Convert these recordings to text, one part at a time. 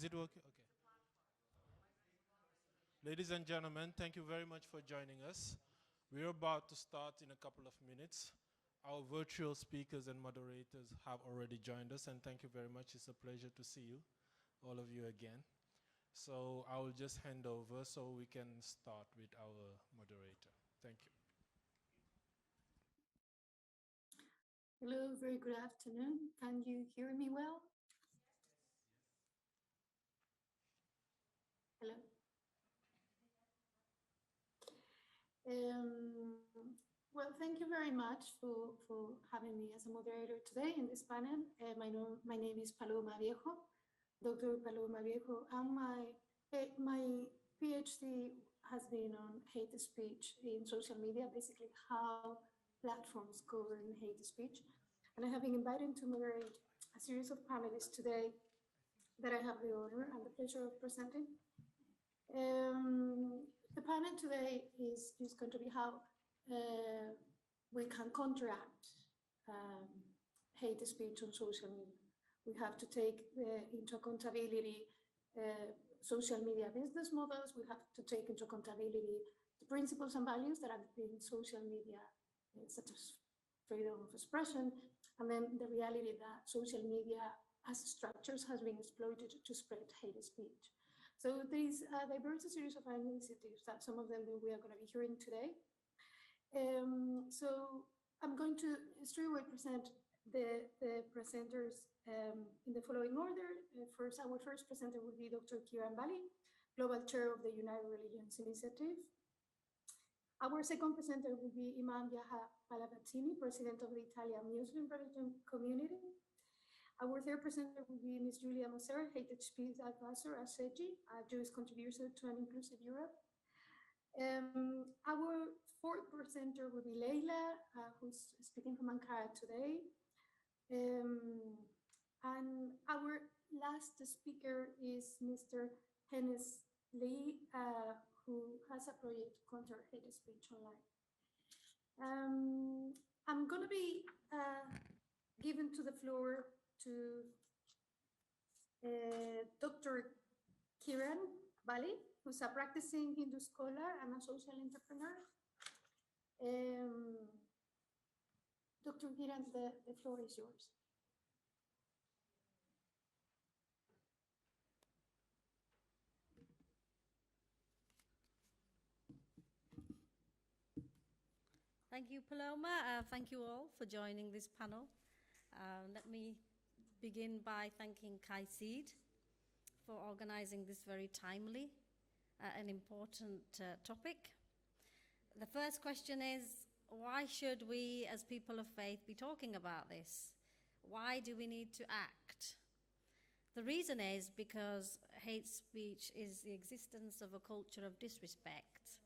Is it working? Okay. Ladies and gentlemen, thank you very much for joining us. We're about to start in a couple of minutes. Our virtual speakers and moderators have already joined us, and thank you very much. It's a pleasure to see you, all of you again. So I will just hand over so we can start with our moderator. Thank you. Hello, very good afternoon. Can you hear me well? Hello. Well, thank you very much for having me as a moderator today in this panel. My name is Paloma Viejo, Dr. Paloma Viejo, and my PhD has been on hate speech in social media, basically how platforms govern hate speech. And I have been invited to moderate a series of panelists today that I have the honor and the pleasure of presenting. The panel today is going to be how we can counteract hate speech on social media. We have to take into accountability social media business models. We have to take into accountability the principles and values that have been social media, such as freedom of expression, and then the reality that social media as structures has been exploited to spread hate speech. So these diverse series of initiatives that some of them we are going to be hearing today. So I'm going to straightaway present the presenters in the following order. First, our first presenter will be Dr. KAICIID Bali, Global Chair of the United Religions Initiative. Our second presenter will be Imam Viejo Palavazzini, President of the Italian Muslim Religion Community. Our third presenter will be Ms. Julia Moser, Hate Speech Advisor at SEGI, a Jewish contributor to an Inclusive Europe. Our fourth presenter will be Leila, who's speaking from Ankara today. And our last speaker is Mr. Hennes Lee, who has a project to counter hate speech online. I'm going to be given to the floor to Dr. KAICIID Bali, who's a practicing Hindu scholar and a social entrepreneur. Dr. KAICIID, the floor is yours. Thank you, Paloma. Thank you all for joining this panel. Let me begin by thanking KAICIID for organizing this very timely and important topic. The first question is, why should we as people of faith be talking about this? Why do we need to act? The reason is because hate speech is the existence of a culture of disrespect.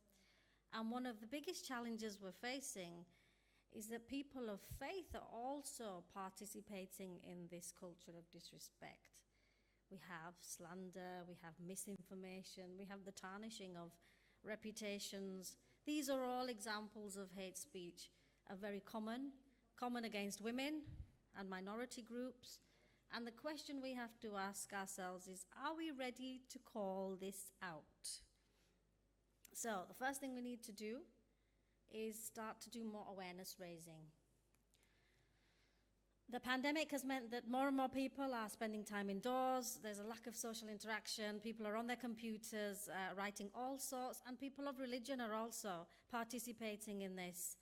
And one of the biggest challenges we're facing is that people of faith are also participating in this culture of disrespect. We have slander, we have misinformation, we have the tarnishing of reputations. These are all examples of hate speech, are very common against women and minority groups. And the question we have to ask ourselves is, are we ready to call this out? So the first thing we need to do is start to do more awareness raising. The pandemic has meant that more and more people are spending time indoors. There's a lack of social interaction. People are on their computers writing all sorts, and people of religion are also participating in this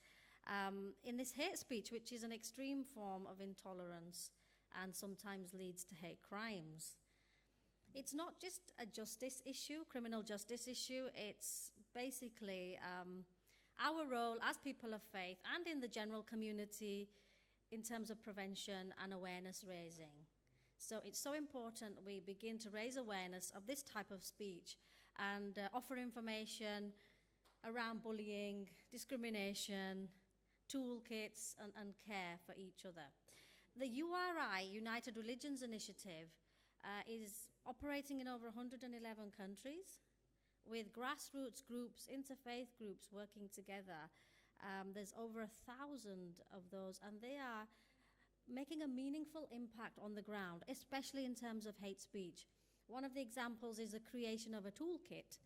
hate speech, which is an extreme form of intolerance and sometimes leads to hate crimes. It's not just a justice issue, criminal justice issue. It's basically our role as people of faith and in the general community in terms of prevention and awareness raising. So it's so important we begin to raise awareness of this type of speech and offer information around bullying, discrimination, toolkits, and care for each other. The URI, United Religions Initiative, is operating in over 111 countries with grassroots groups, interfaith groups working together. There's over 1,000 of those, and they are making a meaningful impact on the ground, especially in terms of hate speech, one of the examples is the creation of a toolkit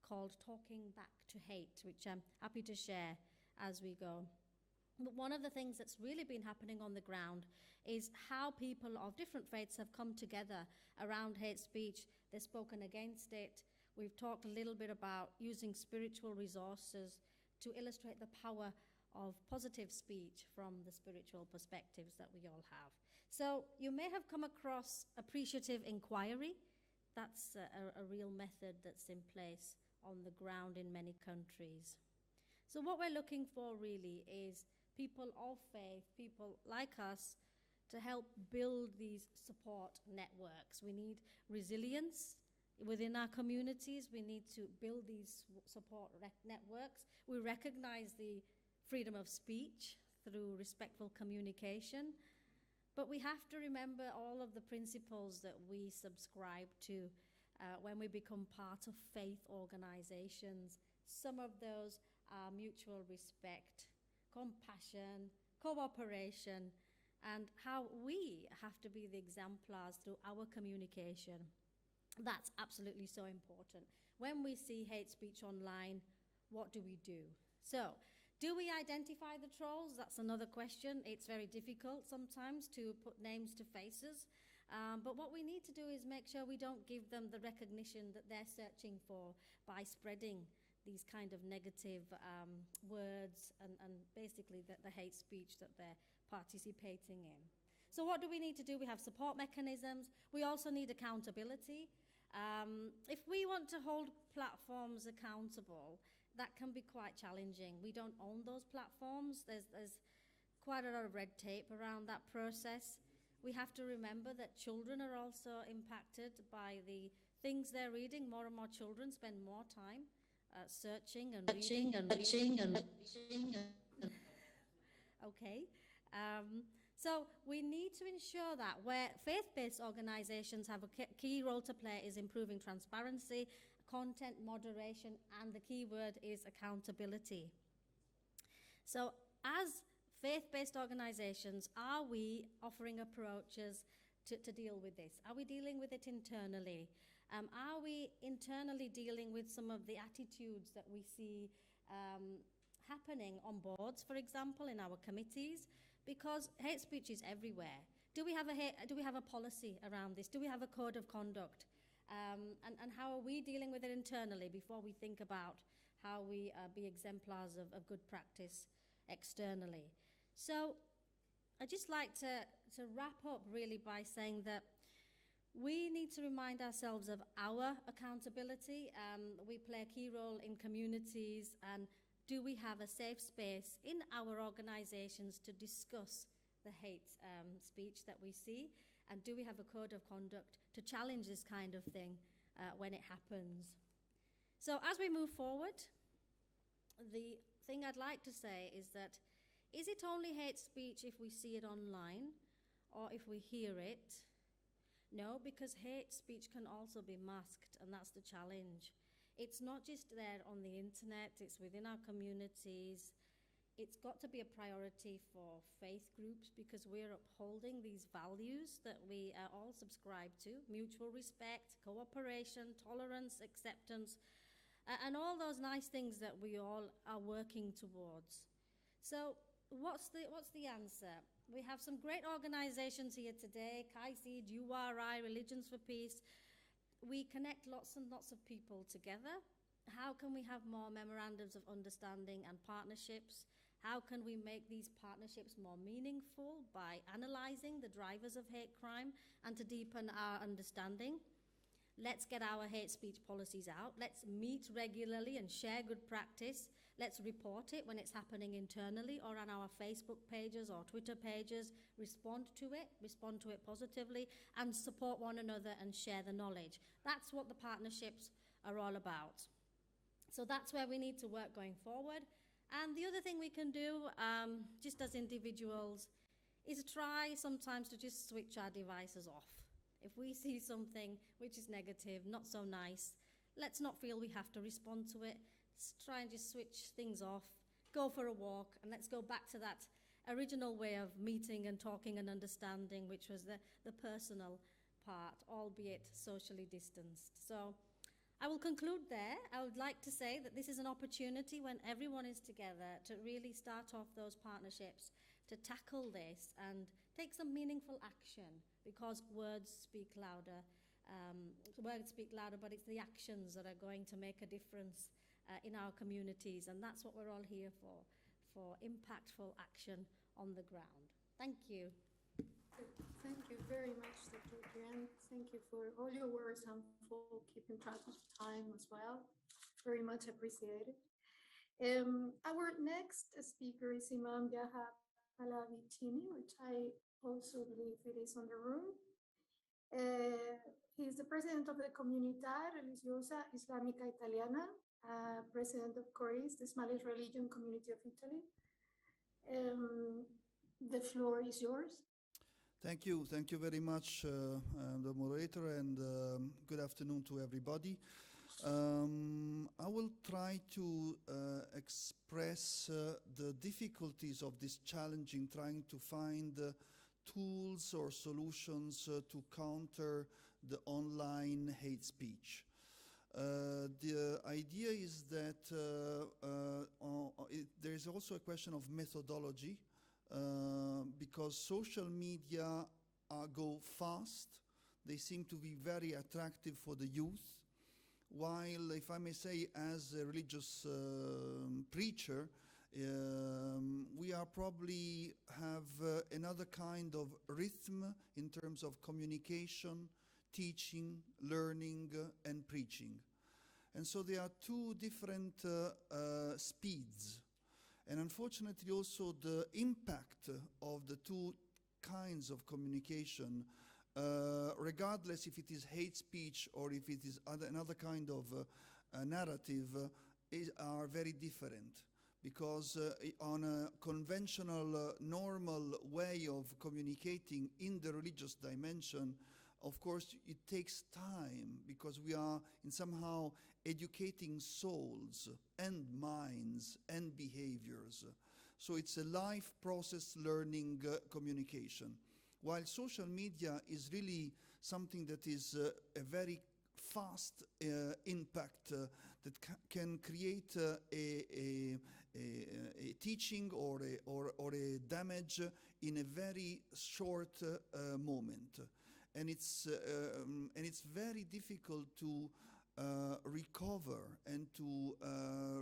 called Talking Back to Hate, which I'm happy to share as we go. But one of the things that's really been happening on the ground is how people of different faiths have come together around hate speech. They've spoken against it. We've talked a little bit about using spiritual resources to illustrate the power of positive speech from the spiritual perspectives that we all have. So you may have come across appreciative inquiry. That's a real method that's in place on the ground in many countries. So what we're looking for really is people of faith, people like us, to help build these support networks. We need resilience within our communities. We need to build these support networks. We recognize the freedom of speech through respectful communication, but we have to remember all of the principles that we subscribe to when we become part of faith organizations. Some of those are mutual respect, compassion, cooperation, and how we have to be the exemplars through our communication. That's absolutely so important. When we see hate speech online, what do we do? So, do we identify the trolls? That's another question. It's very difficult sometimes to put names to faces. But what we need to do is make sure we don't give them the recognition that they're searching for by spreading these kind of negative words and basically the hate speech that they're participating in. So what do we need to do? We have support mechanisms. We also need accountability. If we want to hold platforms accountable, that can be quite challenging. We don't own those platforms. There's quite a lot of red tape around that process. We have to remember that children are also impacted by the things they're reading. More and more children spend more time searching and reading. Okay. So we need to ensure that where faith-based organizations have a key role to play is improving transparency, content moderation, and the key word is accountability. So as faith-based organizations, are we offering approaches to deal with this? Are we dealing with it internally? Are we internally dealing with some of the attitudes that we see happening on boards, for example, in our committees? Because hate speech is everywhere. Do we have a policy around this? Do we have a code of conduct? And how are we dealing with it internally before we think about how we be exemplars of good practice externally? So I'd just like to wrap up really by saying that we need to remind ourselves of our accountability. We play a key role in communities, and do we have a safe space in our organizations to discuss the hate speech that we see? And do we have a code of conduct to challenge this kind of thing when it happens? So as we move forward, the thing I'd like to say is that, is it only hate speech if we see it online or if we hear it? No, because hate speech can also be masked, and that's the challenge. It's not just there on the internet, it's within our communities. It's got to be a priority for faith groups because we're upholding these values that we all subscribe to: mutual respect, cooperation, tolerance, acceptance, and all those nice things that we all are working towards. So what's the answer? We have some great organizations here today: KAICIID, URI, Religions for Peace. We connect lots and lots of people together. How can we have more memorandums of understanding and partnerships? How can we make these partnerships more meaningful by analyzing the drivers of hate crime and to deepen our understanding? Let's get our hate speech policies out. Let's meet regularly and share good practice. Let's report it when it's happening internally or on our Facebook pages or Twitter pages. Respond to it positively, and support one another and share the knowledge. That's what the partnerships are all about. So that's where we need to work going forward. And the other thing we can do, just as individuals, is try sometimes to just switch our devices off. If we see something which is negative, not so nice, let's not feel we have to respond to it. Let's try and just switch things off, go for a walk, and let's go back to that original way of meeting and talking and understanding, which was the personal apart, albeit socially distanced. So I will conclude there. I would like to say that this is an opportunity when everyone is together to really start off those partnerships, to tackle this and take some meaningful action, because words speak louder. Words speak louder, but it's the actions that are going to make a difference in our communities, and that's what we're all here for impactful action on the ground. Thank you. Thank you very much, Dr. Kiran. Thank you for all your words and for keeping track of time as well. Very much appreciated. Our next speaker is Imam Viejo Palavicini, which I also believe it is on the room. He is the president of the Comunidad Religiosa Islámica Italiana, president of CORIS, the Smallest religion community of Italy. The floor is yours. Thank you very much, the moderator, and good afternoon to everybody. I will try to express the difficulties of this challenge in trying to find tools or solutions to counter the online hate speech. The idea is that there is also a question of methodology, because social media go fast. They seem to be very attractive for the youth, while, if I may say, as a religious preacher, we are probably have another kind of rhythm in terms of communication, teaching, learning, and preaching. And so there are two different speeds. And unfortunately also the impact of the two kinds of communication, regardless if it is hate speech or if it is another kind of narrative, are very different. Because on a conventional, normal way of communicating in the religious dimension, of course, it takes time, because we are in somehow educating souls and minds and behaviors. So it's a life process learning communication. While social media is really something that is a very fast impact that can create a teaching or a damage in a very short moment. And it's very difficult to recover and to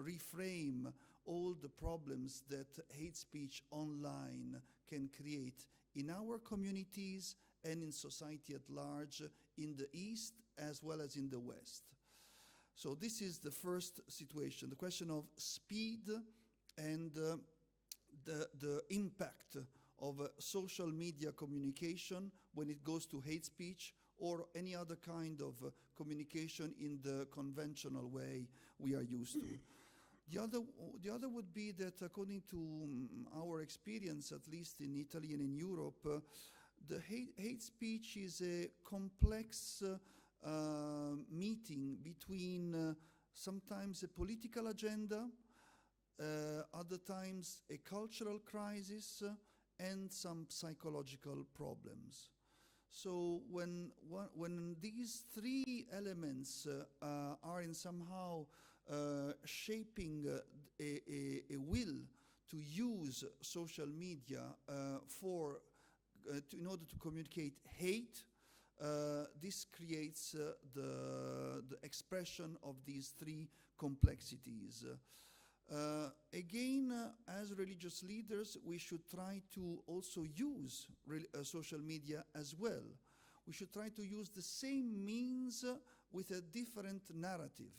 reframe all the problems that hate speech online can create in our communities and in society at large, in the East as well as in the West. So this is the first situation, the question of speed and the impact of social media communication when it goes to hate speech or any other kind of communication in the conventional way we are used to. The other would be that, according to our experience, at least in Italy and in Europe, the hate speech is a complex meeting between sometimes a political agenda, other times a cultural crisis, and some psychological problems. So when these three elements are in somehow shaping a will to use social media in order to communicate hate, this creates the expression of these three complexities. Again, as religious leaders, we should try to also use social media as well. We should try to use the same means with a different narrative,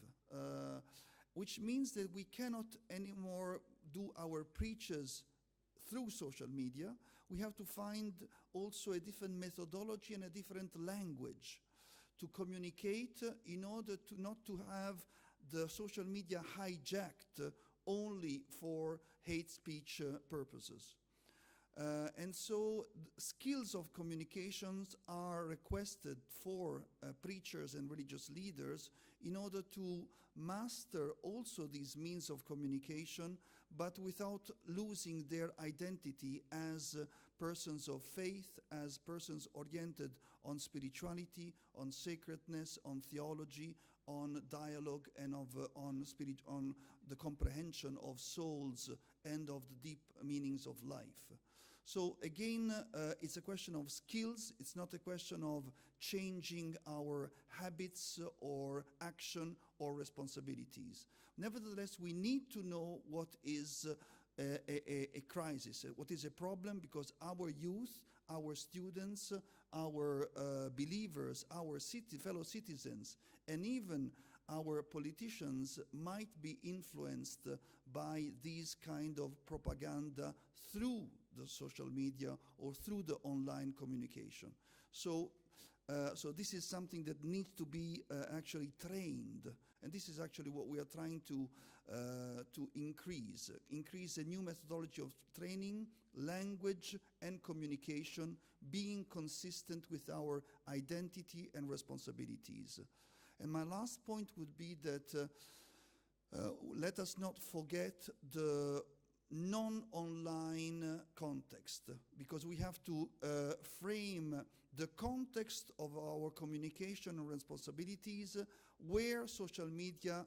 which means that we cannot anymore do our preaches through social media. We have to find also a different methodology and a different language to communicate in order to not to have the social media hijacked only for hate speech purposes. And so skills of communications are requested for preachers and religious leaders in order to master also these means of communication, but without losing their identity as persons of faith, as persons oriented on spirituality, on sacredness, on theology, on dialogue, and on the comprehension of souls and of the deep meanings of life. So again, it's a question of skills. It's not a question of changing our habits or action or responsibilities. Nevertheless, we need to know what is a crisis, what is a problem, because our youth, our students, our believers, our fellow citizens, and even our politicians might be influenced by these kind of propaganda through the social media or through the online communication. So this is something that needs to be actually trained, and this is actually what we are trying to increase a new methodology of training, language, and communication, being consistent with our identity and responsibilities. And my last point would be that let us not forget the non-online context, because we have to frame the context of our communication and responsibilities where social media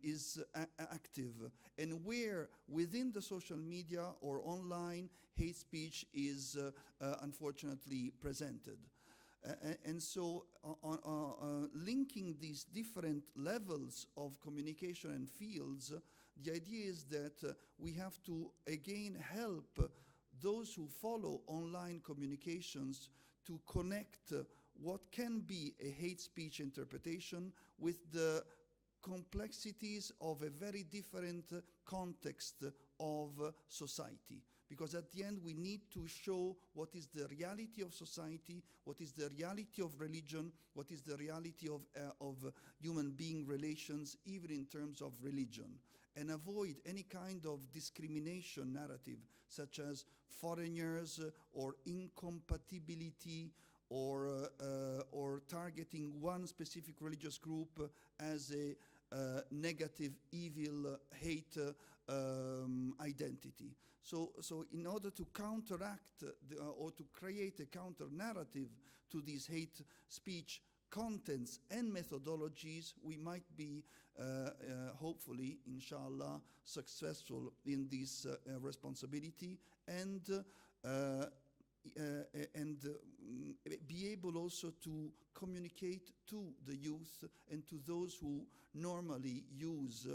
is active, and where within the social media or online hate speech is unfortunately presented. And so linking these different levels of communication and fields, the idea is that we have to again help those who follow online communications to connect what can be a hate speech interpretation with the complexities of a very different context of society. Because at the end we need to show what is the reality of society, what is the reality of religion, what is the reality of human being relations, even in terms of religion, and avoid any kind of discrimination narrative, such as foreigners or incompatibility, or targeting one specific religious group as a negative, evil, hate identity. So in order to counteract or to create a counter-narrative to these hate speech contents and methodologies, we might be, hopefully, inshallah, successful in this responsibility, and be able also to communicate to the youth and to those who normally use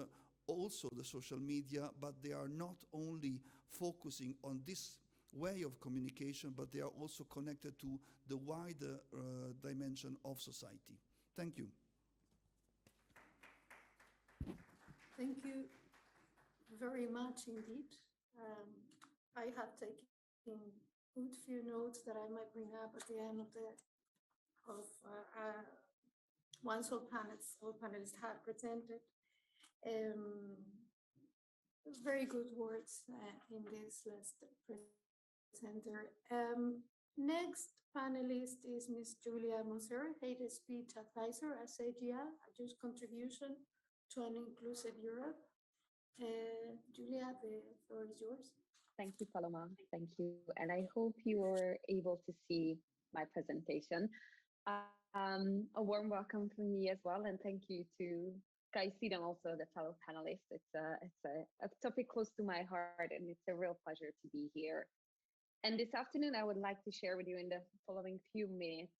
also the social media, but they are not only focusing on this way of communication, but they are also connected to the wider dimension of society. Thank you. Thank you very much indeed. I have taken good few notes that I might bring up at the end once all panelists have presented. Very good words in this last presenter. Next panelist is Ms. Julia Moser, Hate Speech Advisor at CGA, a just contribution to an inclusive Europe. Julia, the floor is yours. Thank you, Paloma. Thank you. And I hope you were able to see my presentation. A warm welcome from me as well, and thank you to KAICIID and also the fellow panelists. It's a topic close to my heart, and it's a real pleasure to be here. And this afternoon, I would like to share with you in the following few minutes,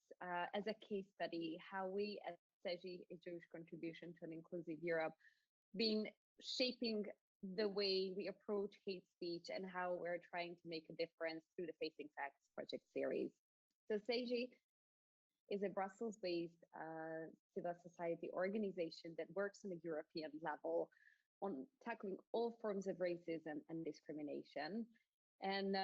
as a case study, how we at CEGI, a Jewish contribution to an inclusive Europe, been shaping the way we approach hate speech and how we're trying to make a difference through the Facing Facts project series. So CEGI is a Brussels-based civil society organization that works on a European level on tackling all forms of racism and discrimination. And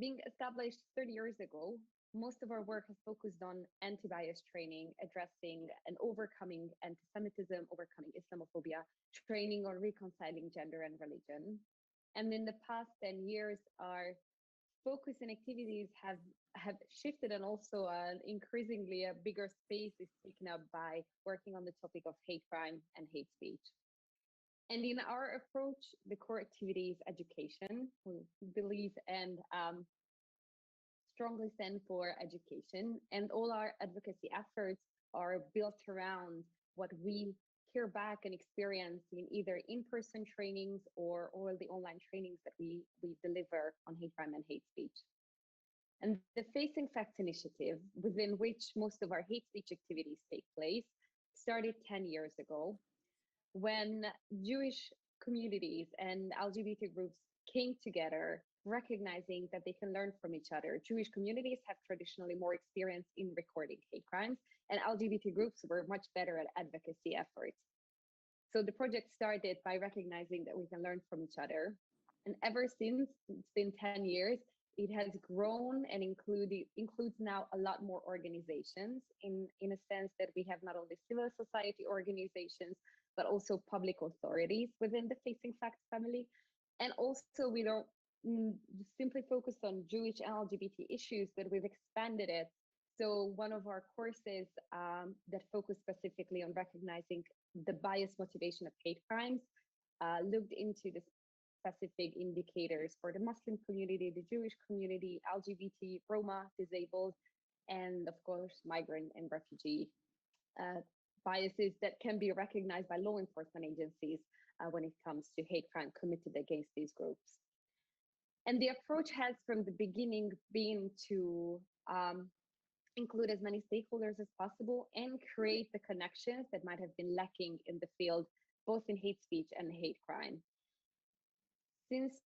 being established 30 years ago, most of our work has focused on anti-bias training, addressing and overcoming anti-Semitism, overcoming Islamophobia, training on reconciling gender and religion. And in the past 10 years, our focus and activities have shifted, and also increasingly a bigger space is taken up by working on the topic of hate crime and hate speech. And in our approach, the core activity is education. We believe and strongly stand for education, and all our advocacy efforts are built around what we hear back and experience in either in-person trainings or all the online trainings that we deliver on hate crime and hate speech. And the Facing Facts initiative, within which most of our hate speech activities take place, started 10 years ago when Jewish communities and LGBT groups came together, recognizing that they can learn from each other. Jewish communities have traditionally more experience in recording hate crimes, and LGBT groups were much better at advocacy efforts. So the project started by recognizing that we can learn from each other. And ever since, it's been 10 years, it has grown and includes now a lot more organizations in a sense that we have not only civil society organizations, but also public authorities within the Facing Facts family. And also we don't simply focus on Jewish and LGBT issues, but we've expanded it. So one of our courses that focus specifically on recognizing the bias motivation of hate crimes looked into the specific indicators for the Muslim community, the Jewish community, LGBT, Roma, disabled, and of course, migrant and refugee biases that can be recognized by law enforcement agencies when it comes to hate crime committed against these groups. And the approach has from the beginning been to include as many stakeholders as possible and create the connections that might have been lacking in the field, both in hate speech and hate crime. Since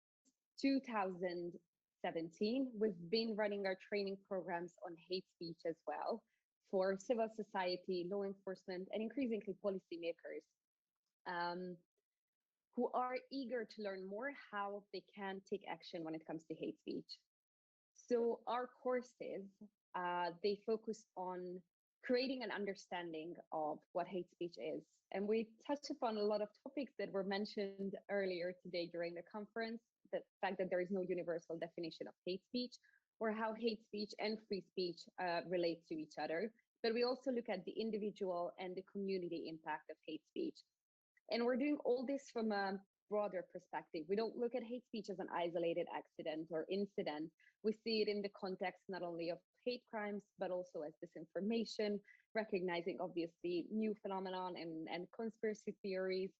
2017, we've been running our training programs on hate speech as well for civil society, law enforcement, and increasingly policymakers who are eager to learn more how they can take action when it comes to hate speech. So our courses, they focus on creating an understanding of what hate speech is. And we touch upon a lot of topics that were mentioned earlier today during the conference, the fact that there is no universal definition of hate speech, or how hate speech and free speech relate to each other. But we also look at the individual and the community impact of hate speech. And we're doing all this from a broader perspective. We don't look at hate speech as an isolated accident or incident. We see it in the context not only of hate crimes, but also as disinformation, recognizing obviously new phenomenon and conspiracy theories,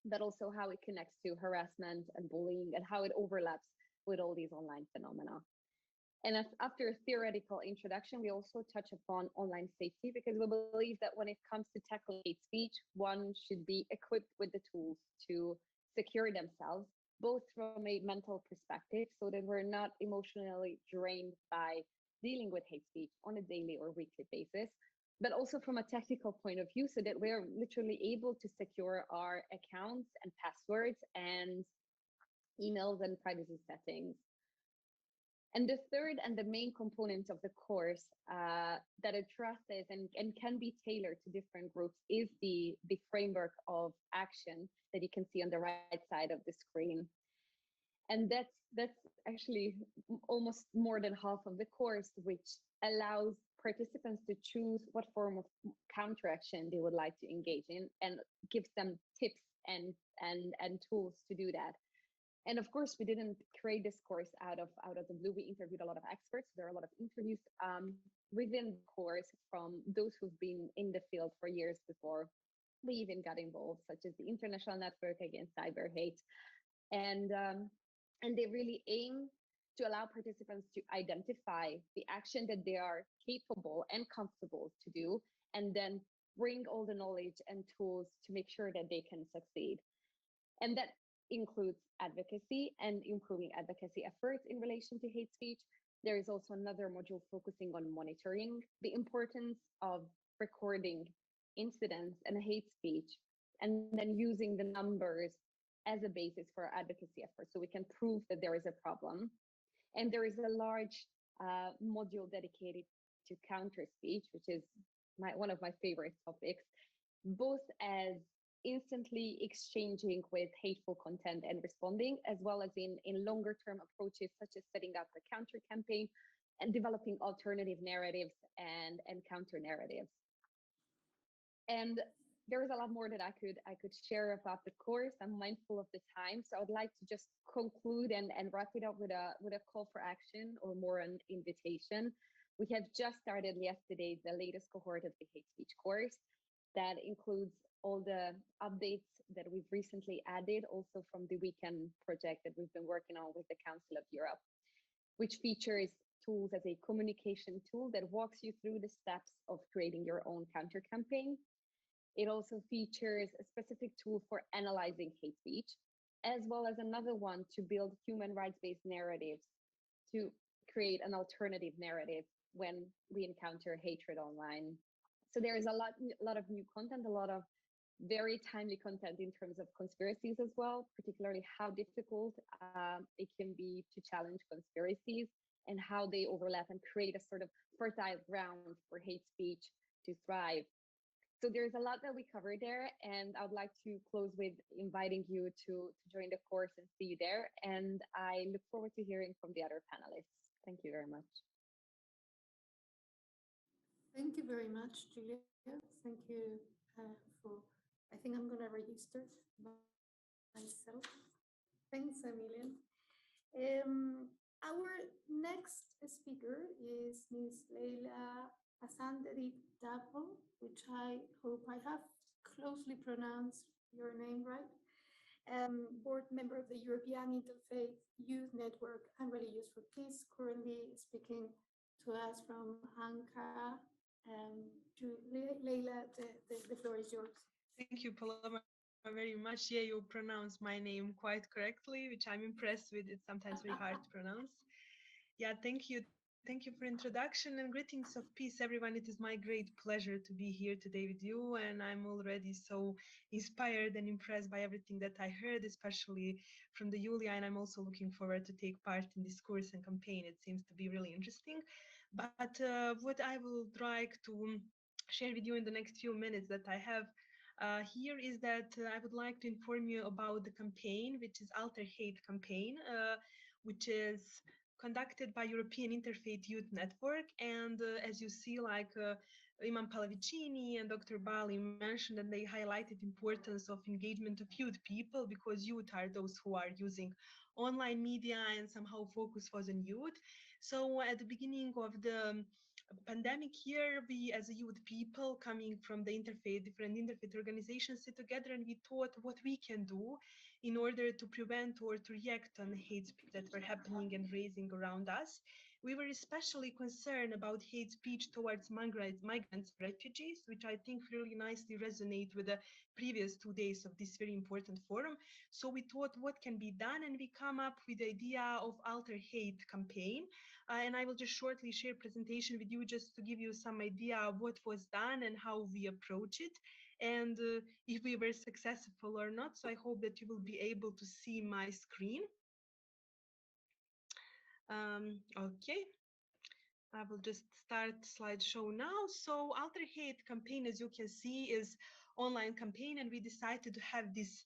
but also how it connects to harassment and bullying and how it overlaps with all these online phenomena. And after a theoretical introduction, we also touch upon online safety, because we believe that when it comes to tackling hate speech, one should be equipped with the tools to secure themselves, both from a mental perspective, so that we're not emotionally drained by dealing with hate speech on a daily or weekly basis, but also from a technical point of view, so that we're literally able to secure our accounts and passwords and emails and privacy settings. And the third and the main component of the course that addresses and can be tailored to different groups is the framework of action that you can see on the right side of the screen. And that's actually almost more than half of the course, which allows participants to choose what form of counteraction they would like to engage in and gives them tips and tools to do that. And of course, we didn't create this course out of the blue. We interviewed a lot of experts. There are a lot of interviews within the course from those who've been in the field for years before we even got involved, such as the International Network Against Cyber Hate. And they really aim to allow participants to identify the action that they are capable and comfortable to do, and then bring all the knowledge and tools to make sure that they can succeed. And that includes advocacy and improving advocacy efforts in relation to hate speech. There is also another module focusing on monitoring the importance of recording incidents and hate speech, and then using the numbers as a basis for our advocacy efforts so we can prove that there is a problem. And there is a large module dedicated to counter speech, which is one of my favorite topics, both as instantly exchanging with hateful content and responding, as well as in longer term approaches, such as setting up a counter campaign and developing alternative narratives and counter narratives. And there is a lot more that I could share about the course. I'm mindful of the time, so I would like to just conclude and wrap it up with a call for action, or more an invitation. We have just started yesterday the latest cohort of the hate speech course that includes all the updates that we've recently added, also from the weekend project that we've been working on with the Council of Europe, which features tools as a communication tool that walks you through the steps of creating your own counter campaign. It also features a specific tool for analyzing hate speech, as well as another one to build human rights based narratives to create an alternative narrative when we encounter hatred online. So there is a lot of new content, a lot of very timely content in terms of conspiracies as well, particularly how difficult it can be to challenge conspiracies and how they overlap and create a sort of fertile ground for hate speech to thrive. So there's a lot that we covered there, and I would like to close with inviting you to join the course and see you there. And I look forward to hearing from the other panelists. Thank you very much. Thank you very much, Julia. Thank you for, I think I'm going to register myself. Thanks, Emilian. Our next speaker is Ms. Leila Asanderi Dabo, which I hope I have closely pronounced your name right. Board member of the European Interfaith Youth Network and Religious for Peace, currently speaking to us from Ankara. To Leila, the floor is yours. Thank you, Paloma, very much. Yeah, you pronounce my name quite correctly, which I'm impressed with. It's sometimes very hard to pronounce. Yeah, thank you. Thank you for introduction and greetings of peace, everyone. It is my great pleasure to be here today with you, and I'm already so inspired and impressed by everything that I heard, especially from the Julia, and I'm also looking forward to take part in this course and campaign. It seems to be really interesting. But what I would like to share with you in the next few minutes that I have here is that I would like to inform you about the campaign, which is Alter Hate campaign, which is conducted by European Interfaith Youth Network. And as you see, like Imam Pallavicini and Dr. Bali mentioned, and they highlighted importance of engagement of youth people, because youth are those who are using online media, and somehow focus was on youth. So at the beginning of the pandemic year, we as a youth people coming from the different interfaith organizations sit together, and we thought what we can do in order to prevent or to react on hate speech that were happening and raising around us. We were especially concerned about hate speech towards migrants, refugees, which I think really nicely resonate with the previous 2 days of this very important forum. So we thought what can be done, and we come up with the idea of Alter Hate campaign. And I will just shortly share presentation with you just to give you some idea of what was done and how we approach it, and if we were successful or not. So I hope that you will be able to see my screen. Okay. I will just start slideshow now. So Alter Hate campaign, as you can see, is online campaign, and we decided to have this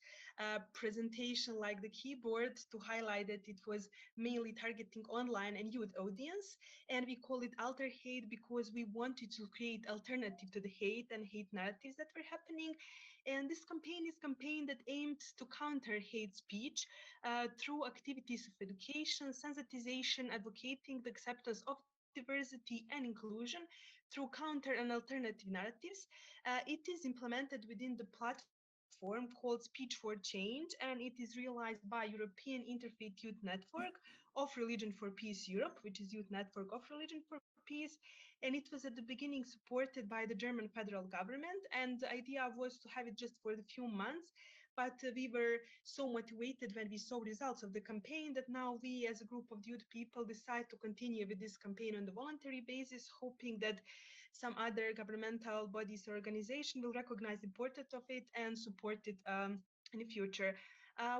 presentation like the keyboard to highlight that it was mainly targeting online and youth audience. And we call it Alter Hate because we wanted to create alternative to the hate and hate narratives that were happening. And this campaign is campaign that aims to counter hate speech through activities of education, sensitization, advocating the acceptance of diversity and inclusion through counter and alternative narratives. It is implemented within the platform called Speech for Change, and it is realized by European Interfaith Youth Network of Religion for Peace Europe, which is Youth Network of Religion for Peace. And it was at the beginning supported by the German federal government, and the idea was to have it just for a few months. But we were so motivated when we saw results of the campaign that now we as a group of youth people decide to continue with this campaign on the voluntary basis, hoping that some other governmental bodies or organization will recognize the importance of it and support it in the future.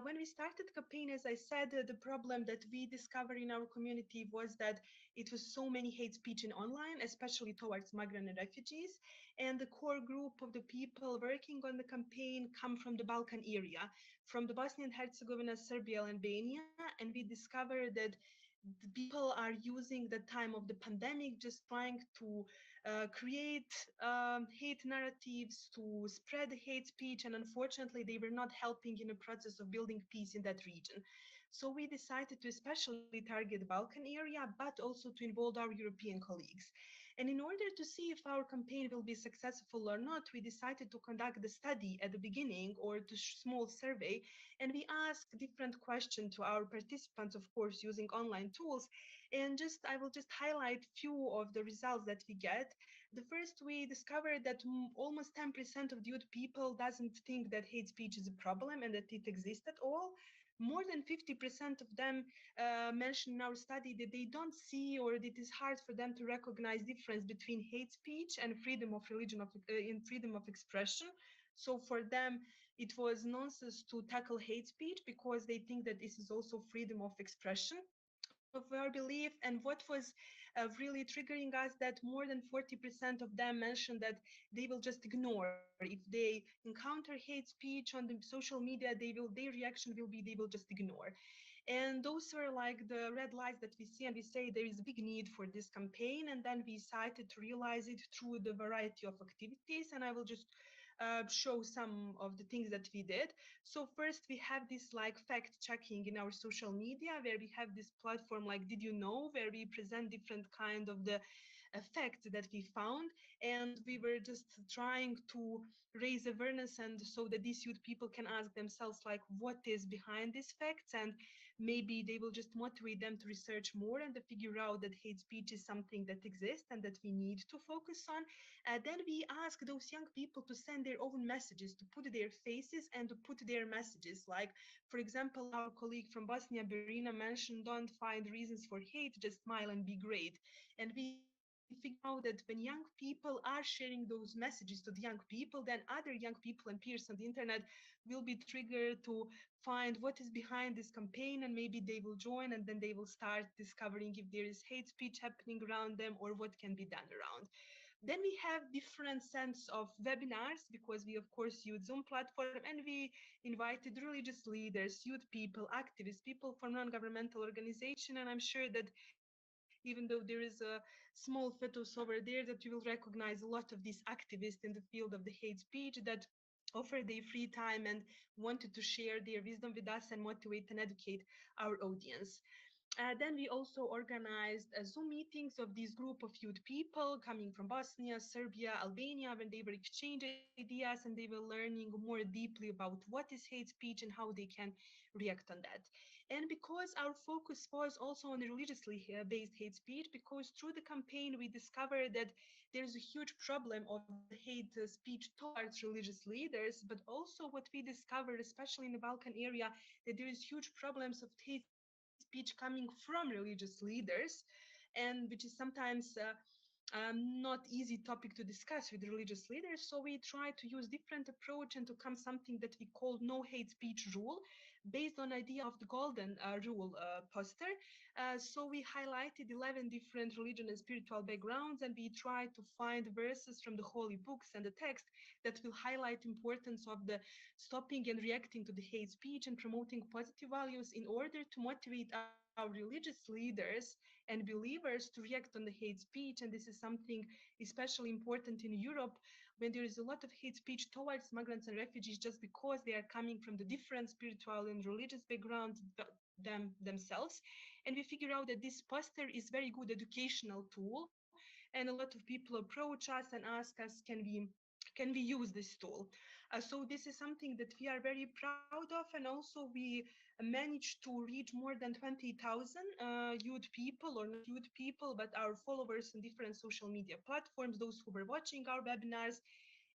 When we started the campaign, as I said, the problem that we discovered in our community was that it was so many hate speech in online, especially towards migrant and refugees. And the core group of the people working on the campaign come from the Balkan area, from the Bosnia and Herzegovina, Serbia, and Albania. And we discovered that the people are using the time of the pandemic just trying to create hate narratives, to spread hate speech, and unfortunately they were not helping in the process of building peace in that region. So we decided to especially target the Balkan area, but also to involve our European colleagues. And in order to see if our campaign will be successful or not, we decided to conduct the study at the beginning, or to small survey, and we asked different questions to our participants, of course, using online tools. And just I will just highlight few of the results that we get. The first, we discovered that almost 10% of the youth people doesn't think that hate speech is a problem and that it exists at all. More than 50% of them mentioned in our study that they don't see, or it is hard for them to recognize difference between hate speech and freedom of religion in freedom of expression. So for them, it was nonsense to tackle hate speech because they think that this is also freedom of expression of our belief. And what was really triggering us, that more than 40% of them mentioned that they will just ignore if they encounter hate speech on the social media. Their reaction will be they will just ignore. And those were like the red lights that we see, and we say there is a big need for this campaign. And then we decided to realize it through the variety of activities, and I will just show some of the things that we did. So first, we have this like fact checking in our social media, where we have this platform like Did You Know, where we present different kind of the facts that we found. And we were just trying to raise awareness, and so that these youth people can ask themselves like what is behind these facts, and maybe they will just motivate them to research more and to figure out that hate speech is something that exists and that we need to focus on. Then we ask those young people to send their own messages, to put their faces and to put their messages. Like, for example, our colleague from Bosnia, Berina, mentioned, don't find reasons for hate, just smile and be great. And we figure out that when young people are sharing those messages to the young people, then other young people and peers on the internet will be triggered to find what is behind this campaign, and maybe they will join, and then they will start discovering if there is hate speech happening around them or what can be done around. Then we have different sets of webinars, because we of course use Zoom platform, and we invited religious leaders, youth people, activists, people from non-governmental organization. And I'm sure that even though there is a small photos over there, that you will recognize a lot of these activists in the field of the hate speech that offer their free time and wanted to share their wisdom with us and motivate and educate our audience. Then we also organized Zoom meetings of this group of youth people coming from Bosnia, Serbia, Albania, when they were exchanging ideas and they were learning more deeply about what is hate speech and how they can react on that. And because our focus was also on religiously based hate speech, because through the campaign we discovered that there's a huge problem of the hate speech towards religious leaders, but also what we discovered, especially in the Balkan area, that there is huge problems of hate speech coming from religious leaders, and which is sometimes not easy topic to discuss with religious leaders. So we try to use different approach and to come something that we call no hate speech rule, based on idea of the golden rule poster. So we highlighted 11 different religion and spiritual backgrounds, and we try to find verses from the holy books and the text that will highlight importance of the stopping and reacting to the hate speech and promoting positive values in order to motivate our religious leaders and believers to react on the hate speech. And this is something especially important in Europe, when there is a lot of hate speech towards migrants and refugees just because they are coming from the different spiritual and religious background themselves. And we figure out that this poster is very good educational tool, and a lot of people approach us and ask us, can we use this tool? So this is something that we are very proud of, and also we managed to reach more than 20,000 youth people, or not youth people, but our followers on different social media platforms, those who were watching our webinars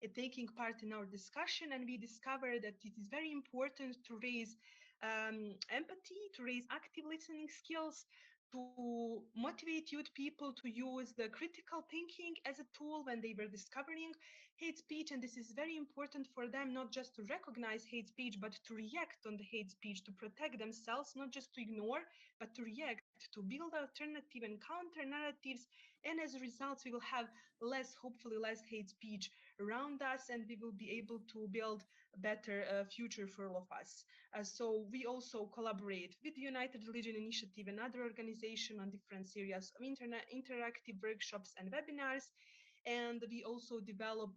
and taking part in our discussion. And we discovered that it is very important to raise empathy, to raise active listening skills, to motivate youth people to use the critical thinking as a tool when they were discovering hate speech. And this is very important for them, not just to recognize hate speech, but to react on the hate speech, to protect themselves, not just to ignore, but to react, to build alternative and counter narratives. And as a result, we will have hopefully less hate speech around us, and we will be able to build a better future for all of us. So we also collaborate with the United Religion Initiative and other organizations on different areas of interactive workshops and webinars. And we also develop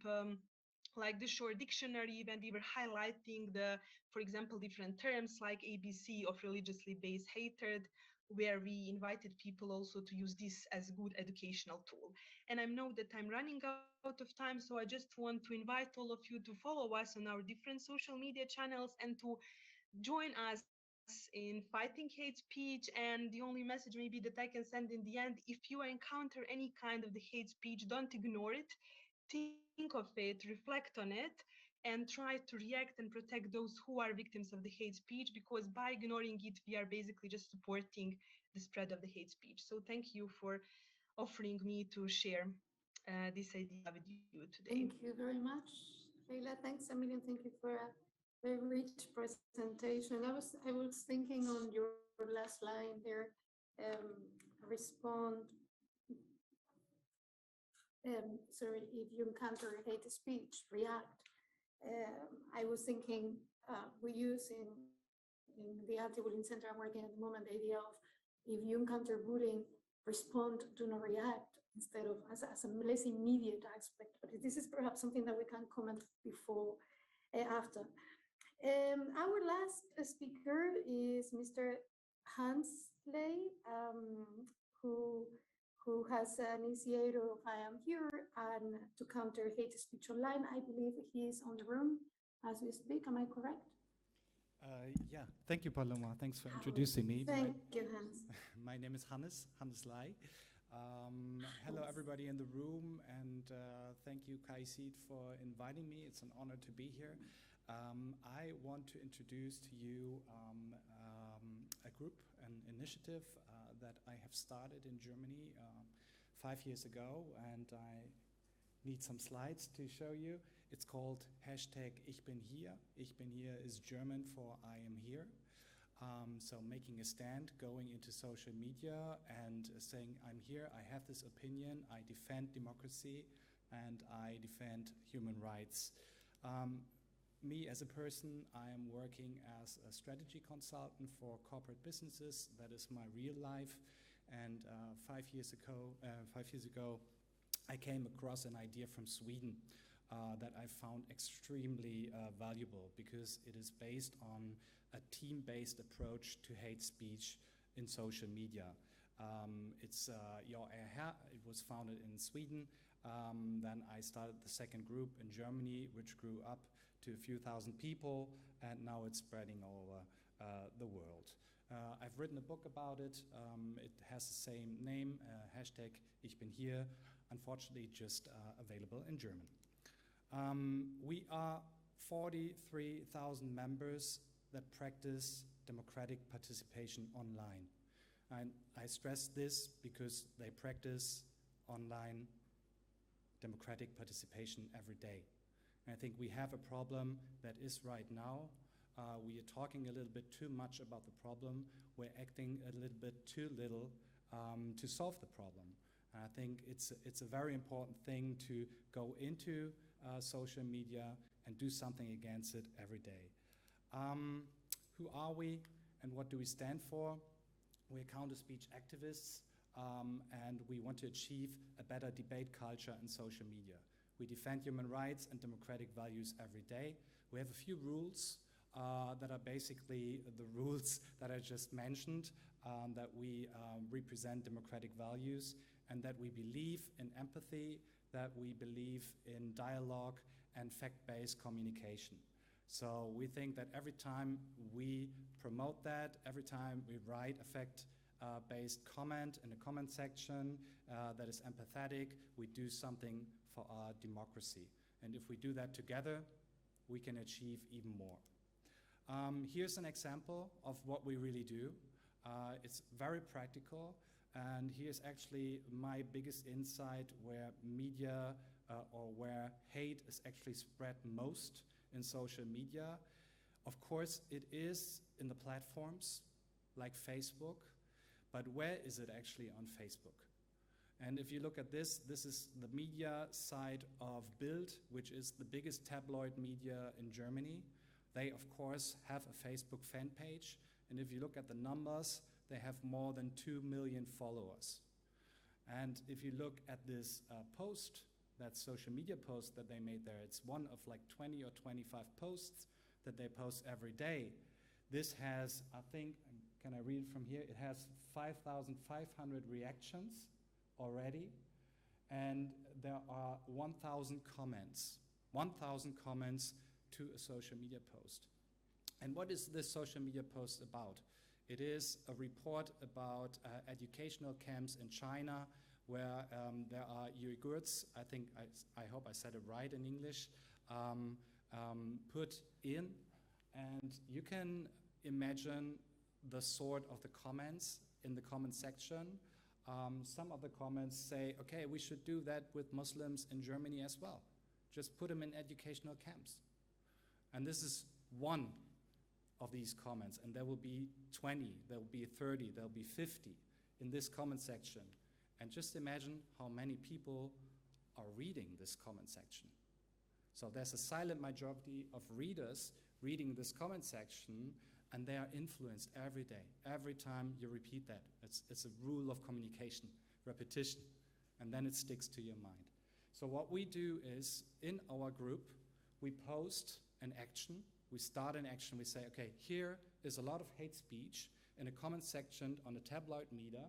like the short dictionary when we were highlighting the, for example, different terms like ABC of religiously based hatred, where we invited people also to use this as a good educational tool. And I know that I'm running out of time, so I just want to invite all of you to follow us on our different social media channels and to join us in fighting hate speech. And the only message maybe that I can send in the end, if you encounter any kind of the hate speech, don't ignore it. Think of it, reflect on it, and try to react and protect those who are victims of the hate speech, because by ignoring it, we are basically just supporting the spread of the hate speech. So thank you for offering me to share this idea with you today. Thank you very much, Leila. Thanks a million. Thank you for a very rich presentation. I was thinking on your last line there, respond. Sorry, if you encounter hate speech, react. I was thinking we use in the anti-bullying center I'm working at the moment the idea of if you encounter bullying, respond, do not react, instead of as a less immediate aspect. But this is perhaps something that we can comment before, after. Our last speaker is Mr. Hansley, who has an initiator of I Am Here and to counter hate speech online. I believe he is on the room as we speak. Am I correct? Yeah, thank you, Paloma. Thanks for introducing me. Thank you, Hans. My name is Hannes Lai. Hello, everybody in the room, and thank you, KAICIID, for inviting me. It's an honor to be here. I want to introduce to you a group, an initiative that I have started in Germany 5 years ago, and I need some slides to show you. It's called #IchBinHier. Ich bin hier is German for I am here. So making a stand, going into social media and saying, I'm here, I have this opinion, I defend democracy, and I defend human rights. Me as a person, I am working as a strategy consultant for corporate businesses. That is my real life. And 5 years ago, I came across an idea from Sweden that I found extremely valuable, because it is based on a team-based approach to hate speech in social media. It's it was founded in Sweden. Then I started the second group in Germany, which grew up to a few thousand people, and now it's spreading all over the world. I've written a book about it. It has the same name, #IchBinHier, unfortunately just available in German. We are 43,000 members that practice democratic participation online. And I stress this because they practice online democratic participation every day. And I think we have a problem that is right now. We are talking a little bit too much about the problem. We're acting a little bit too little to solve the problem. And I think it's a very important thing to go into social media and do something against it every day. Who are we and what do we stand for? We're counter-speech activists, and we want to achieve a better debate culture in social media. We defend human rights and democratic values every day. We have a few rules that are basically the rules that I just mentioned, that we represent democratic values, and that we believe in empathy, that we believe in dialogue and fact-based communication. So we think that every time we promote that, every time we write a fact-based comment in the comment section that is empathetic, we do something for our democracy. And if we do that together, we can achieve even more. Here's an example of what we really do. It's very practical, and here's actually my biggest insight where media or where hate is actually spread most in social media. Of course, it is in the platforms like Facebook, but where is it actually on Facebook? And if you look at this, this is the media side of Bild, which is the biggest tabloid media in Germany. They, of course, have a Facebook fan page. And if you look at the numbers, they have more than 2 million followers. And if you look at this post, that social media post that they made there, it's one of like 20 or 25 posts that they post every day. This has, I think, can I read it from here? It has 5,500 reactions already, and there are 1,000 comments. 1,000 comments to a social media post. And what is this social media post about? It is a report about educational camps in China where there are Uyghurs, I hope I said it right in English, put in. And you can imagine the sort of the comments in the comment section. Some of the comments say, okay, we should do that with Muslims in Germany as well. Just put them in educational camps. And this is one of these comments, and there will be 20, there will be 30, there will be 50 in this comment section. And just imagine how many people are reading this comment section. So there's a silent majority of readers reading this comment section, and they are influenced every day, every time you repeat that. It's a rule of communication, repetition, and then it sticks to your mind. So what we do is, in our group, we post an action, we start an action, we say, okay, here is a lot of hate speech in a comment section on a tabloid media,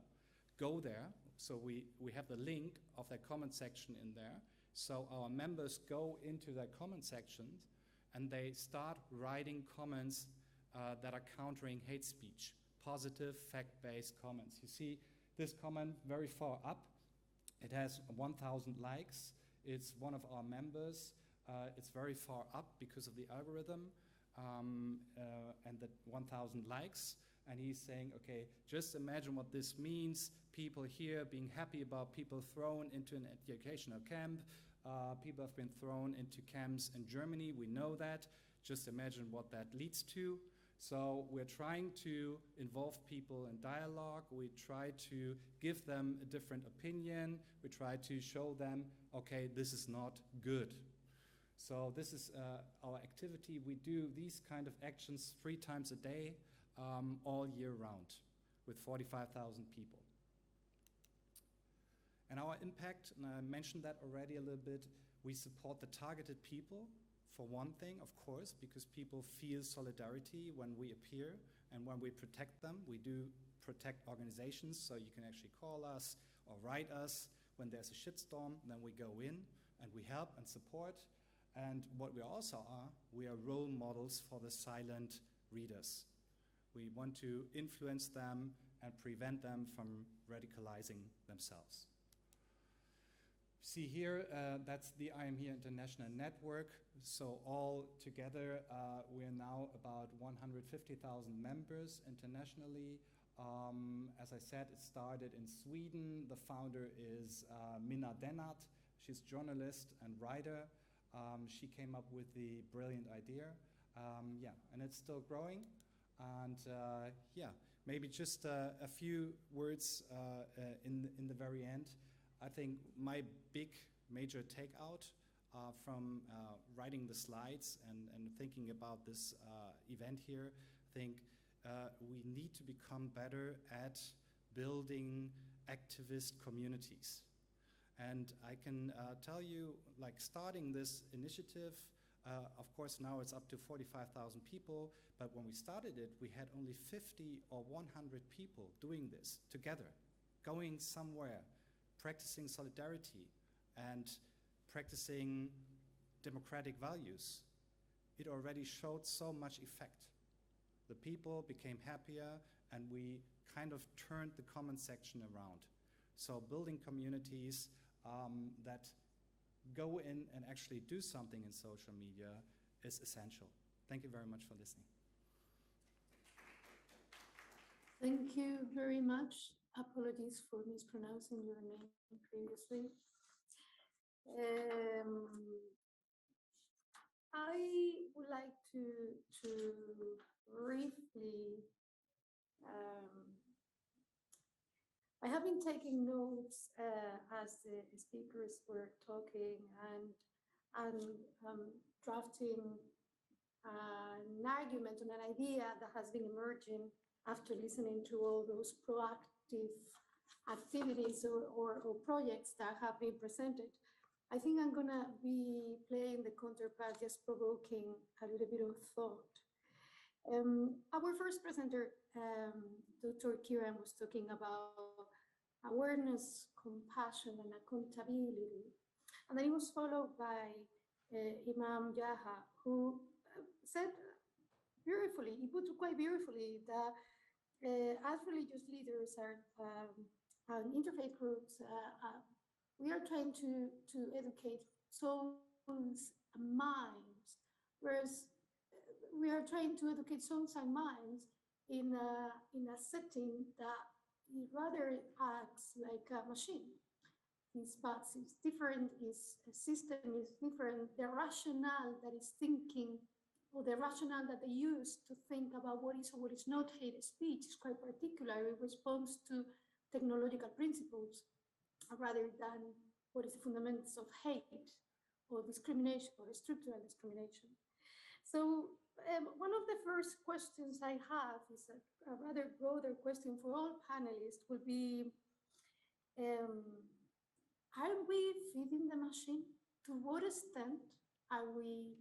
go there. So we have the link of that comment section in there. So our members go into that comment section and they start writing comments that are countering hate speech, positive, fact-based comments. You see this comment very far up. It has 1,000 likes. It's one of our members. It's very far up because of the algorithm and the 1,000 likes. And he's saying, okay, just imagine what this means. People here being happy about people thrown into an educational camp. People have been thrown into camps in Germany. We know that. Just imagine what that leads to. So we're trying to involve people in dialogue. We try to give them a different opinion. We try to show them, okay, this is not good. So this is our activity. We do these kind of actions 3 times a day, all year round, with 45,000 people. And our impact, and I mentioned that already a little bit, we support the targeted people, for one thing, of course, because people feel solidarity when we appear and when we protect them. We do protect organizations, so you can actually call us or write us when there's a shitstorm, then we go in and we help and support. And what we also are, we are role models for the silent readers. We want to influence them and prevent them from radicalizing themselves. See here, that's the I Am Here International Network. So all together, we're now about 150,000 members internationally. As I said, it started in Sweden. The founder is Minna Dennart. She's a journalist and writer. She came up with the brilliant idea. And it's still growing. And maybe just a few words in the very end. I think my big major takeout from writing the slides and thinking about this event here, I think we need to become better at building activist communities. And I can tell you, like starting this initiative, of course now it's up to 45,000 people, but when we started it, we had only 50 or 100 people doing this together, going somewhere, practicing solidarity and practicing democratic values. It already showed so much effect. The people became happier and we kind of turned the comment section around. So building communities that go in and actually do something in social media is essential. Thank you very much for listening. Thank you very much. Apologies for mispronouncing your name previously. I would like to briefly, I have been taking notes as the speakers were talking and drafting an argument on an idea that has been emerging after listening to all those proactive activities or projects that have been presented. I think I'm gonna be playing the counterpart, just provoking a little bit of thought. Our first presenter, Dr. Kieran, was talking about awareness, compassion, and accountability. And then it was followed by Imam Jaha, who said beautifully, he put it quite beautifully, that as religious leaders and interfaith groups, we are trying to educate souls and minds, whereas we are trying to educate souls and minds in a setting that rather acts like a machine. His path is different, his system is different, the rationale that is thinking, or the rationale that they use to think about what is or what is not hate speech is quite particular. It responds to technological principles rather than what is the fundamentals of hate or discrimination or structural discrimination. So one of the first questions I have is a rather broader question for all panelists would be, are we feeding the machine? To what extent are we?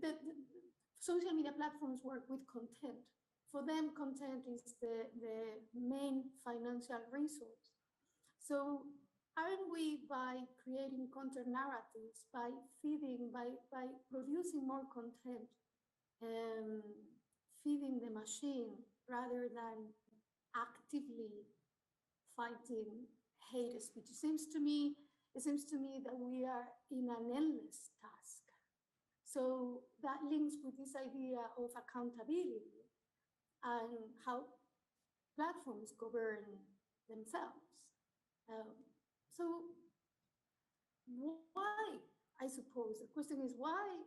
The social media platforms work with content. For them, content is the main financial resource. So aren't we, by creating counter narratives, by feeding, by producing more content, feeding the machine rather than actively fighting hate speech? It seems to me that we are in an endless task. So that links with this idea of accountability and how platforms govern themselves. So why, I suppose, the question is why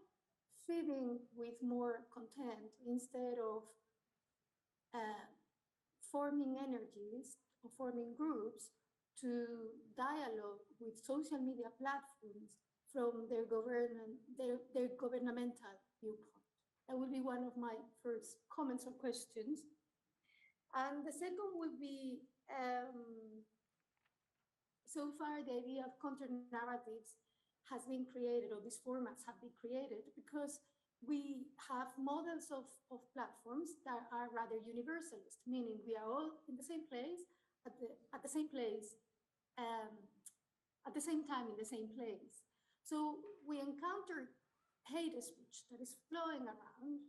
feeding with more content instead of forming energies or forming groups to dialogue with social media platforms from their governmental viewpoint? That would be one of my first comments or questions. And the second would be, so far the idea of counter narratives has been created, or these formats have been created, because we have models of platforms that are rather universalist, meaning we are all in the same place, at the same place, at the same time, in the same place. So we encounter hate speech that is flowing around,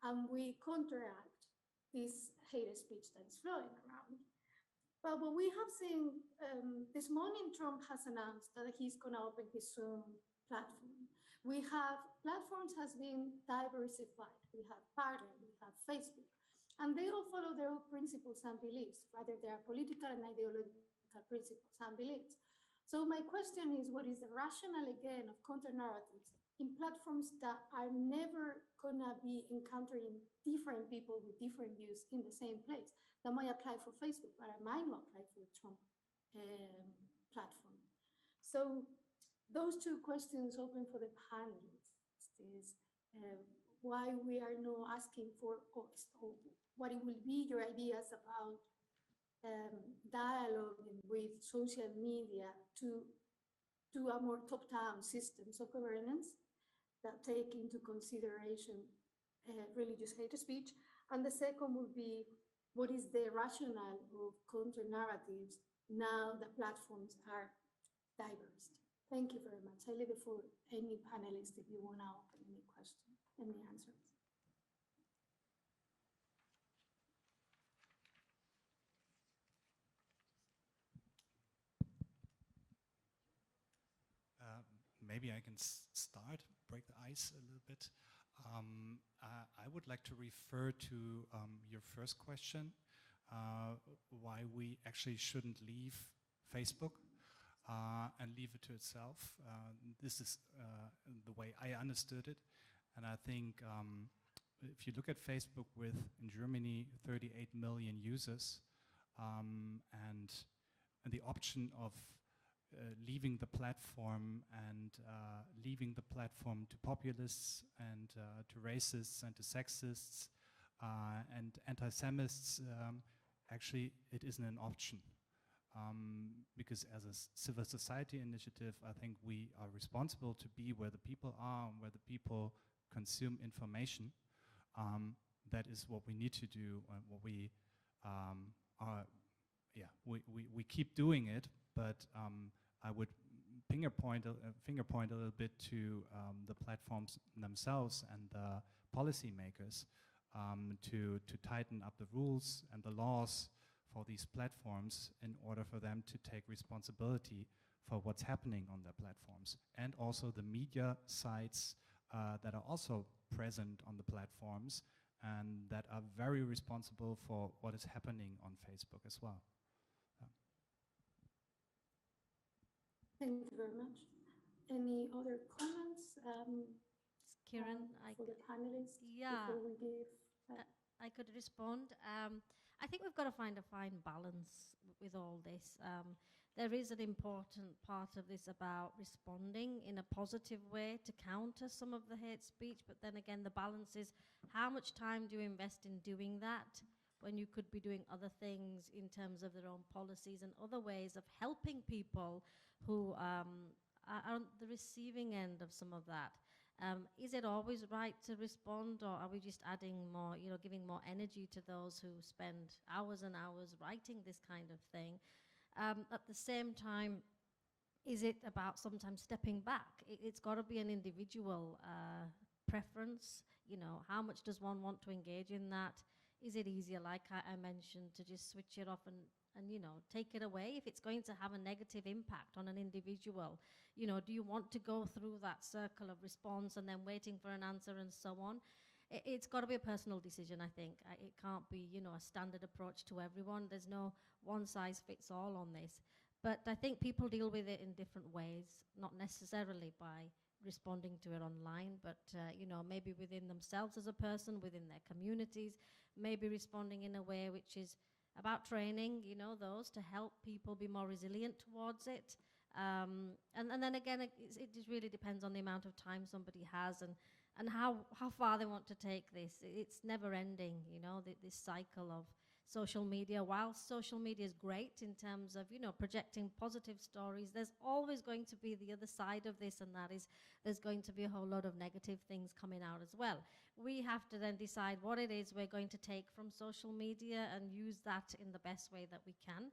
and we counteract this hate speech that is flowing around. But what we have seen, this morning, Trump has announced that he's going to open his Zoom platform. We have, platforms has been diversified. We have Parler, we have Facebook, and they all follow their own principles and beliefs, rather they are political and ideological principles and beliefs. So my question is, what is the rationale, again, of counter-narratives in platforms that are never gonna be encountering different people with different views in the same place? That might apply for Facebook, but it might not apply for the Trump platform. So those two questions open for the panelists is why we are now asking for, or what it will be your ideas about dialoguing with social media to do a more top-down systems of governance that take into consideration religious hate speech. And the second would be, what is the rationale of counter-narratives now that platforms are diverse? Thank you very much. I leave it for any panelist if you want to open any question, any answers. Maybe I can start, break the ice a little bit. I would like to refer to your first question, why we actually shouldn't leave Facebook and leave it to itself. This is the way I understood it. And I think if you look at Facebook with, in Germany, 38 million users, and the option of leaving the platform and leaving the platform to populists and to racists and to sexists and anti-Semists, actually it isn't an option. Because as a civil society initiative, I think we are responsible to be where the people are and where the people consume information. That is what we need to do, and what we are. Yeah, we keep doing it, but I would finger point a little bit to the platforms themselves and the policymakers to tighten up the rules and the laws for these platforms in order for them to take responsibility for what's happening on their platforms, and also the media sites that are also present on the platforms and that are very responsible for what is happening on Facebook as well. Thank you very much. Any other comments Kieran, for the panelists yeah, before we give? I could respond. I think we've got to find a fine balance with all this. There is an important part of this about responding in a positive way to counter some of the hate speech, but then again, the balance is how much time do you invest in doing that when you could be doing other things in terms of their own policies and other ways of helping people who are on the receiving end of some of that. Is it always right to respond, or are we just adding more, giving more energy to those who spend hours and hours writing this kind of thing? At the same time, is it about sometimes stepping back? It's got to be an individual preference. How much does one want to engage in that? Is it easier, like I mentioned, to just switch it off and take it away if it's going to have a negative impact on an individual? Do you want to go through that circle of response and then waiting for an answer and so on? It's got to be a personal decision, I think. It can't be, a standard approach to everyone. There's no one size fits all on this. But I think people deal with it in different ways, not necessarily by responding to it online, but maybe within themselves as a person, within their communities, maybe responding in a way which is about training, those to help people be more resilient towards it. And then again, it just really depends on the amount of time somebody has and how far they want to take this. It's never ending, this cycle of social media. While social media is great in terms of, projecting positive stories, there's always going to be the other side of this, and that is there's going to be a whole lot of negative things coming out as well. We have to then decide what it is we're going to take from social media and use that in the best way that we can.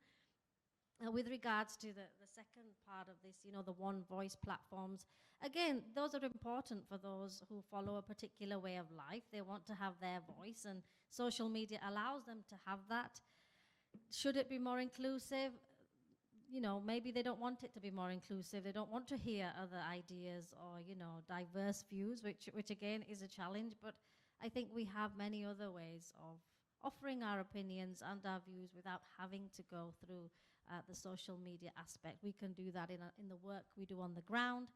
With regards to the second part of this, the one voice platforms, again, those are important for those who follow a particular way of life. They want to have their voice, and social media allows them to have that. Should it be more inclusive? Maybe they don't want it to be more inclusive. They don't want to hear other ideas or, diverse views, which again is a challenge. But I think we have many other ways of offering our opinions and our views without having to go through the social media aspect. We can do that in the work we do on the ground.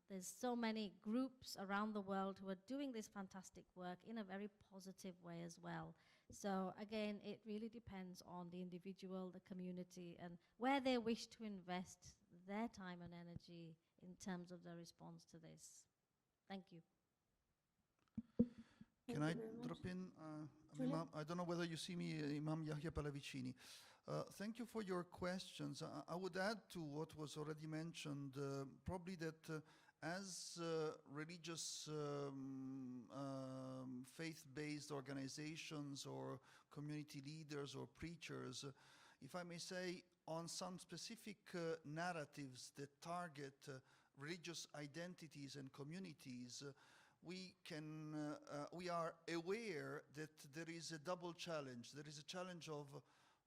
There's so many groups around the world who are doing this fantastic work in a very positive way as well. So again, it really depends on the individual, the community, and where they wish to invest their time and energy in terms of their response to this. Thank you. Can I drop in? Imam, I don't know whether you see me, Imam Yahya Pallavicini. Thank you for your questions. I would add to what was already mentioned, probably that as religious faith-based organizations or community leaders or preachers, if I may say, on some specific narratives that target religious identities and communities, we are aware that there is a double challenge. There is a challenge of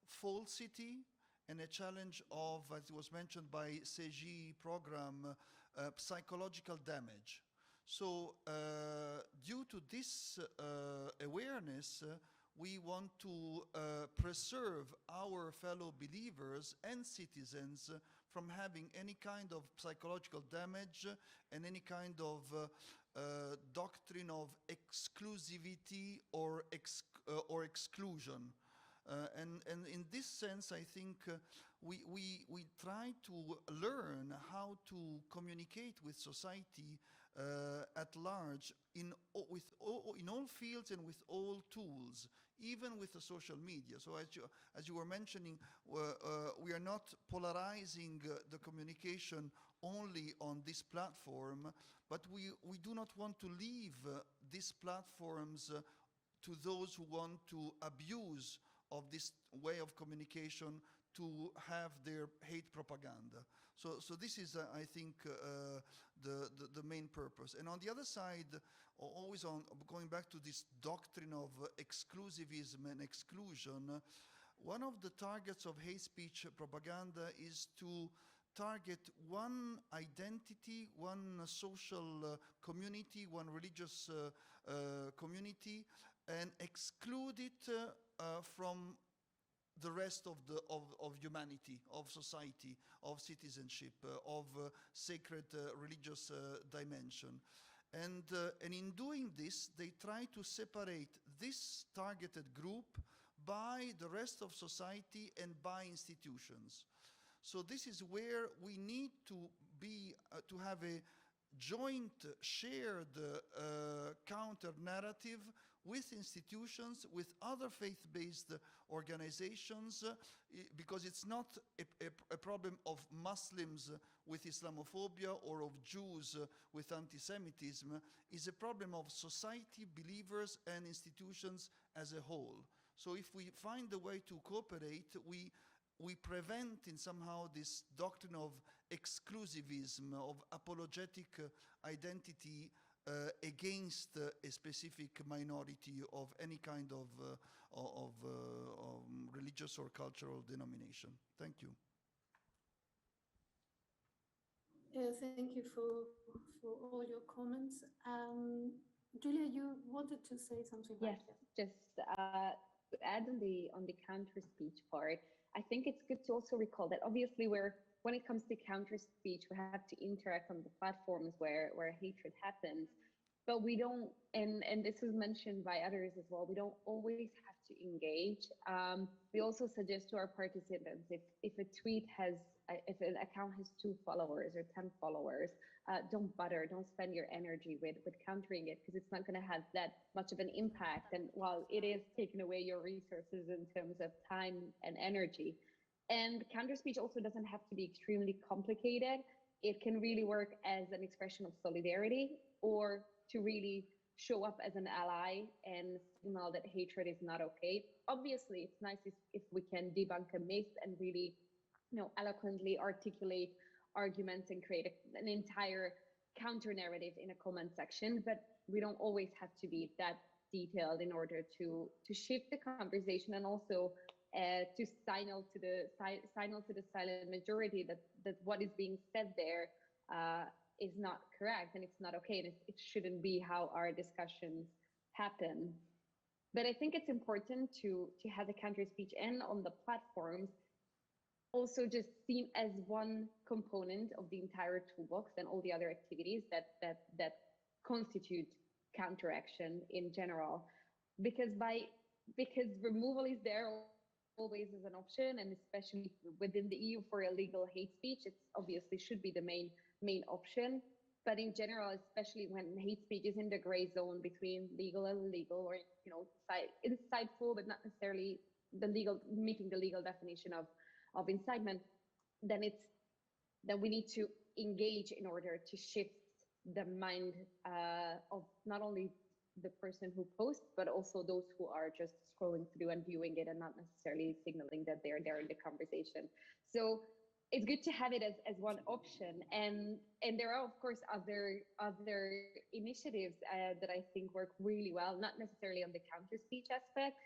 falsity and a challenge of, as was mentioned by Seji program, psychological damage. So due to this awareness, we want to preserve our fellow believers and citizens from having any kind of psychological damage and any kind of doctrine of exclusivity or exclusion. And in this sense, I think we try to learn how to communicate with society at large in all fields and with all tools, even with the social media. So as you were mentioning, we are not polarizing the communication only on this platform, but we do not want to leave these platforms to those who want to abuse of this way of communication to have their hate propaganda. So this is, I think, the main purpose. And on the other side, always on going back to this doctrine of exclusivism and exclusion, one of the targets of hate speech propaganda is to target one identity, one social community, one religious community, and exclude it from the rest of humanity, of society, of citizenship, of sacred religious dimension. And in doing this, they try to separate this targeted group by the rest of society and by institutions. So this is where we need to be, to have a joint, shared counter narrative with institutions, with other faith-based organizations, because it's not a problem of Muslims with Islamophobia or of Jews with anti-Semitism. It's a problem of society, believers, and institutions as a whole. So if we find a way to cooperate, we prevent in somehow this doctrine of exclusivism, of apologetic identity against a specific minority of any kind of religious or cultural denomination. Thank you. Thank you for all your comments. Julia, you wanted to say something. Yes, just to add on the counter speech part, I think it's good to also recall that obviously when it comes to counter speech, we have to interact on the platforms where hatred happens. But we don't, and this was mentioned by others as well, we don't always have to engage. We also suggest to our participants, if a tweet has, if an account has 2 followers or 10 followers, don't bother, don't spend your energy with countering it, because it's not going to have that much of an impact. And while it is taking away your resources in terms of time and energy. And counter speech also doesn't have to be extremely complicated. It can really work as an expression of solidarity, or to really show up as an ally and signal that hatred is not okay. Obviously, it's nice if we can debunk a myth and really, eloquently articulate arguments and create an entire counter narrative in a comment section, but we don't always have to be that detailed in order to shift the conversation, and also to signal to the silent majority that what is being said there is not correct and it's not okay, and it shouldn't be how our discussions happen. But I think it's important to have the counter speech on the platforms also just seen as one component of the entire toolbox and all the other activities that constitute counteraction in general, because removal is there always as an option, and especially within the EU for illegal hate speech, it's obviously should be the main option. But in general, especially when hate speech is in the gray zone between legal and illegal, or insightful but not necessarily meeting the legal definition of incitement, then we need to engage in order to shift the mind of not only the person who posts, but also those who are just scrolling through and viewing it and not necessarily signaling that they're there in the conversation. So it's good to have it as one option. And there are, of course, other initiatives that I think work really well, not necessarily on the counter speech aspect,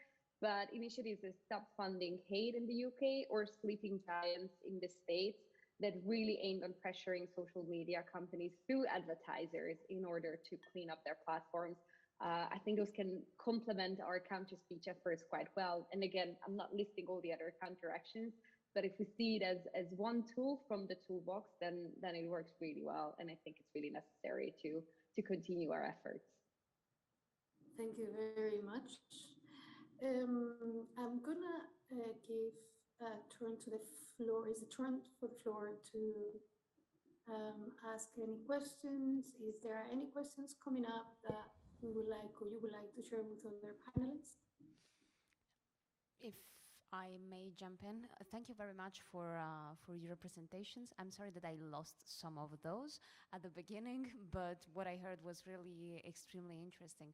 but initiatives that Stop Funding Hate in the UK or Sleeping Giants in the States that really aimed on pressuring social media companies through advertisers in order to clean up their platforms. I think those can complement our counter speech efforts quite well. And again, I'm not listing all the other counteractions, but if we see it as one tool from the toolbox, then it works really well. And I think it's really necessary to to continue our efforts. Thank you very much. I'm gonna give a turn to the floor. Is a turn for the floor to ask any questions. If there are any questions coming up that we would like or you would like to share with other panelists. If I may jump in, thank you very much for your presentations. I'm sorry that I lost some of those at the beginning, but what I heard was really extremely interesting.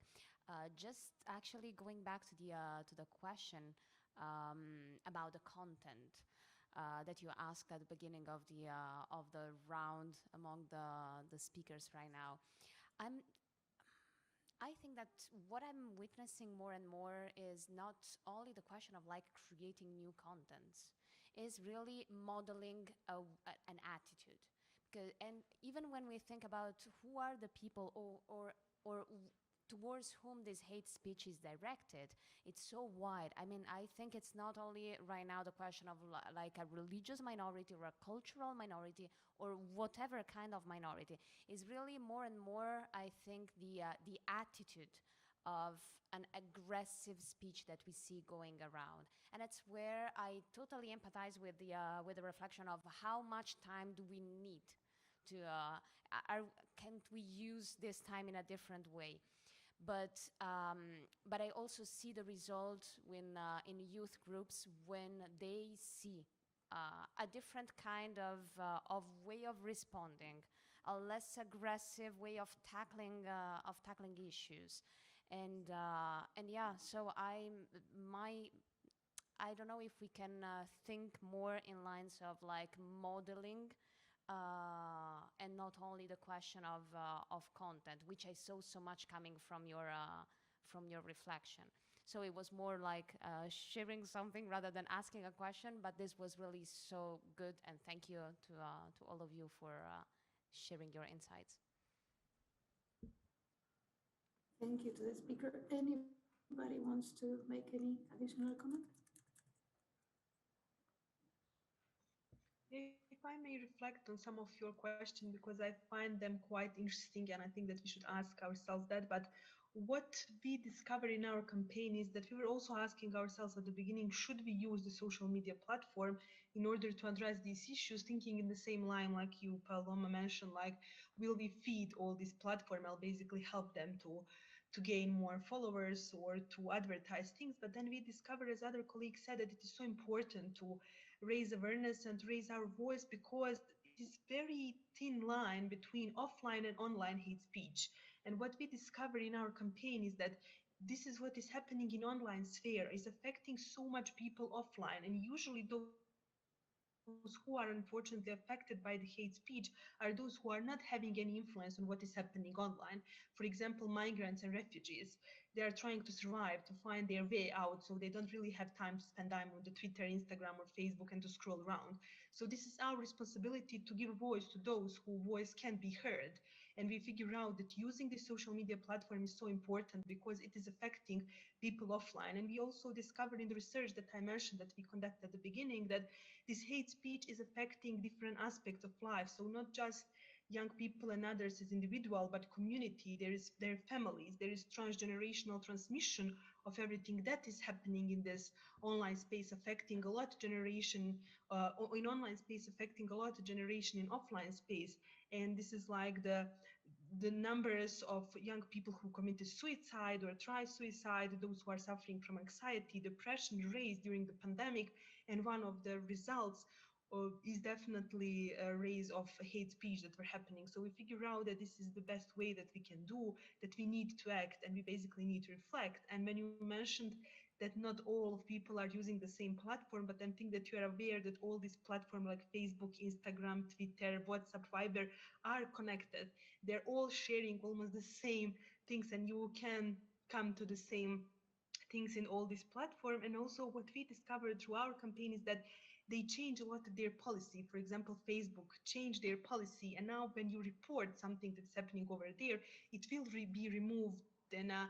Just actually going back to the question about the content that you asked at the beginning of the round among the speakers right now. I think that what I'm witnessing more and more is not only the question of like creating new contents, is really modeling an attitude. And even when we think about who are the people or towards whom this hate speech is directed, it's so wide. I mean, I think it's not only right now the question of like a religious minority or a cultural minority or whatever kind of minority. It's really more and more, I think, the attitude of an aggressive speech that we see going around. And that's where I totally empathize with the reflection of how much time do we need to, can't we use this time in a different way? But I also see the result when in youth groups when they see a different kind of way of responding, a less aggressive way of tackling issues, and yeah. So I don't know if we can think more in lines of like modeling. And not only the question of content, which I saw so much coming from your reflection. So it was more like sharing something rather than asking a question. But this was really so good, and thank you to all of you for sharing your insights. Thank you to the speaker. Anybody wants to make any additional comment? If I may reflect on some of your questions, because I find them quite interesting, and I think that we should ask ourselves that. But what we discovered in our campaign is that we were also asking ourselves at the beginning, should we use the social media platform in order to address these issues, thinking in the same line like you, Paloma, mentioned, like, will we feed all this platform? I'll basically help them to gain more followers or to advertise things. But then we discovered, as other colleagues said, that it is so important to raise awareness and raise our voice, because it is very thin line between offline and online hate speech. And what we discovered in our campaign is that this is what is happening in online sphere is affecting so much people offline, and usually those who are unfortunately affected by the hate speech are those who are not having any influence on what is happening online. For example, migrants and refugees. They are trying to survive, to find their way out, so they don't really have time to spend time on the Twitter, Instagram, or Facebook and to scroll around. So this is our responsibility to give voice to those whose voice can't be heard. And we figure out that using the social media platform is so important because it is affecting people offline. And we also discovered in the research that I mentioned that we conducted at the beginning that this hate speech is affecting different aspects of life. So not just young people and others as individual, but community, there is their families, there is transgenerational transmission of everything that is happening in this online space, affecting a lot of generation in online space, affecting a lot of generation in offline space. And this is like the numbers of young people who committed suicide or try suicide, those who are suffering from anxiety, depression raised during the pandemic. And one of the results is definitely a raise of hate speech that were happening. So we figure out that this is the best way that we can do, that we need to act, and we basically need to reflect. And when you mentioned that not all of people are using the same platform, but I think that you are aware that all these platforms like Facebook, Instagram, Twitter, WhatsApp, Viber are connected. They're all sharing almost the same things, and you can come to the same things in all these platforms. And also what we discovered through our campaign is that they change a lot of their policy. For example, Facebook changed their policy, and now when you report something that's happening over there, it will be removed in a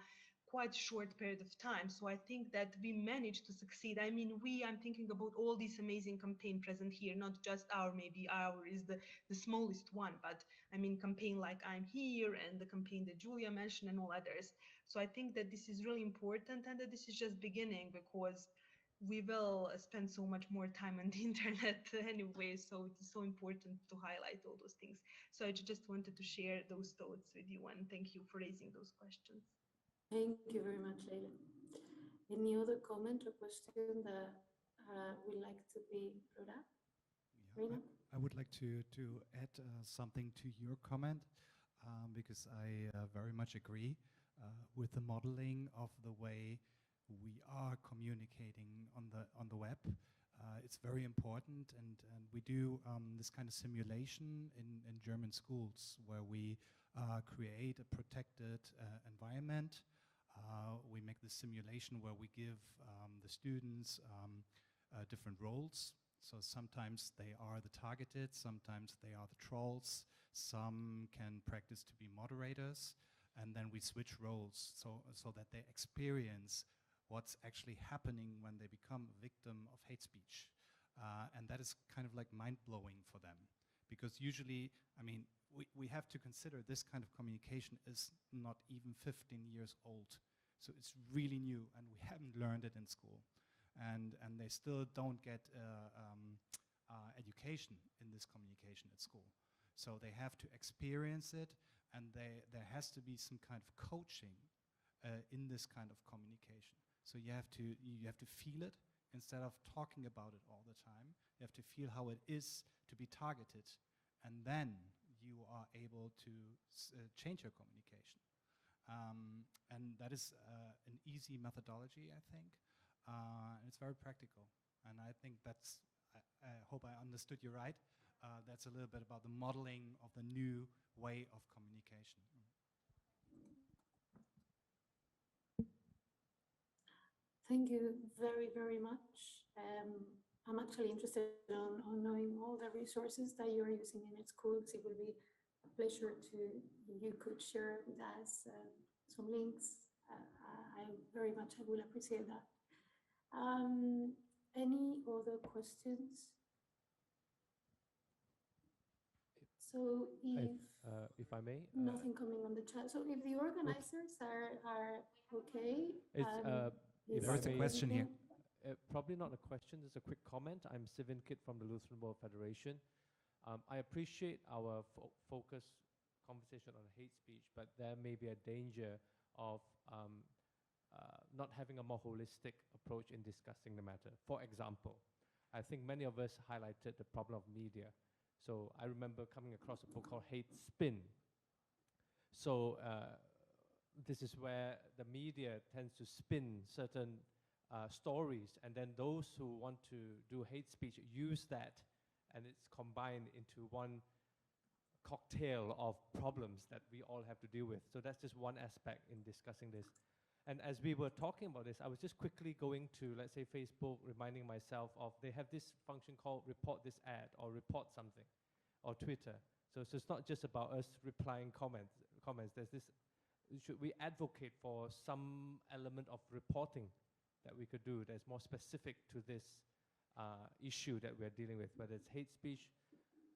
quite short period of time. So I think that we managed to succeed. I mean, I'm thinking about all these amazing campaign present here, not just maybe our is the smallest one, but I mean, campaign like I'm Here and the campaign that Julia mentioned and all others. So I think that this is really important and that this is just beginning, because we will spend so much more time on the internet anyway. So it is so important to highlight all those things. So I just wanted to share those thoughts with you, and thank you for raising those questions. Thank you very much, Leila. Any other comment or question that would like to be brought up? Yeah, Reena? I would like to add something to your comment, because I very much agree with the modeling of the way we are communicating on the web. It's very important, and we do this kind of simulation in German schools where we create a protected environment. We make the simulation where we give the students different roles. So sometimes they are the targeted, sometimes they are the trolls, some can practice to be moderators, and then we switch roles so that they experience what's actually happening when they become a victim of hate speech. And that is kind of like mind-blowing for them. Because usually, I mean, we have to consider this kind of communication is not even 15 years old. So it's really new, and we haven't learned it in school. And they still don't get education in this communication at school. So they have to experience it, and there has to be some kind of coaching in this kind of communication. So you have to feel it instead of talking about it all the time. You have to feel how it is to be targeted, and then you are able to change your communication. And that is an easy methodology, I think. It's very practical, and I think I hope I understood you right. That's a little bit about the modeling of the new way of communication. Thank you very, very much. I'm actually interested on knowing all the resources that you're using in your schools. It will be a pleasure you could share with us some links. I very much will appreciate that. Any other questions? So if I may, nothing coming on the chat. So if the organizers are okay, if there is a question here. Probably not a question, just a quick comment. I'm Sivin Kit from the Lutheran World Federation. I appreciate our focused conversation on hate speech, but there may be a danger of not having a more holistic approach in discussing the matter. For example, I think many of us highlighted the problem of media. So I remember coming across a book called Hate Spin. So this is where the media tends to spin certain stories, and then those who want to do hate speech use that, and it's combined into one cocktail of problems that we all have to deal with. So that's just one aspect in discussing this. And as we were talking about this, I was just quickly going to, let's say, Facebook, reminding myself of, they have this function called report this ad or report something, or Twitter. So it's not just about us replying comments. There's this, should we advocate for some element of reporting that we could do that's more specific to this issue that we're dealing with, whether it's hate speech.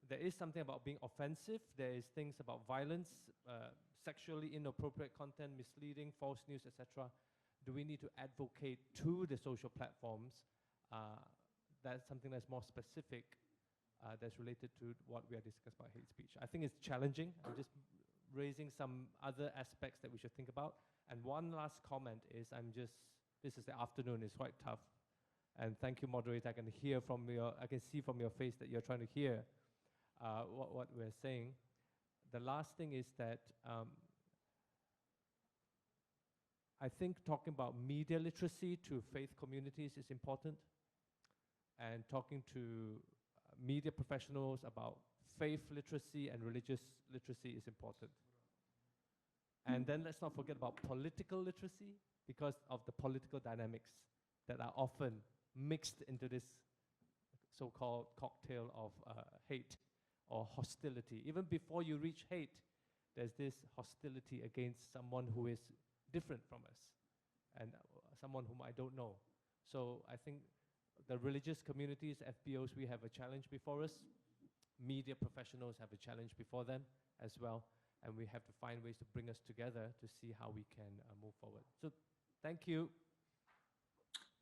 There is something about being offensive. There is things about violence, sexually inappropriate content, misleading, false news, etc. Do we need to advocate to the social platforms? That's something that's more specific, that's related to what we are discussing about hate speech. I think it's challenging. I'm just raising some other aspects that we should think about. And one last comment is, this is the afternoon, it's quite tough. And thank you, moderator. I can see from your face that you're trying to hear what we're saying. The last thing is that I think talking about media literacy to faith communities is important, and talking to media professionals about faith literacy and religious literacy is important. And then let's not forget about political literacy, because of the political dynamics that are often mixed into this so-called cocktail of hate or hostility. Even before you reach hate, there's this hostility against someone who is different from us. and someone whom I don't know. So I think the religious communities, FBOs, we have a challenge before us. Media professionals have a challenge before them as well, and we have to find ways to bring us together to see how we can move forward. So thank you.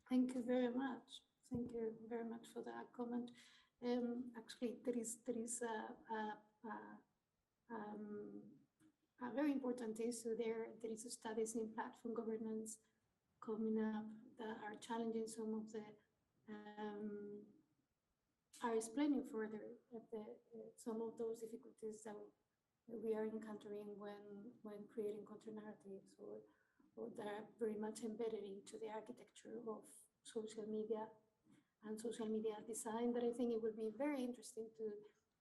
Thank you very much. Thank you very much for that comment. Actually, there is a very important issue there. There is studies in platform governance coming up that are challenging some of the are explaining further some of those difficulties that we are encountering when creating counter narratives or that are very much embedded into the architecture of social media and social media design, that I think it will be very interesting to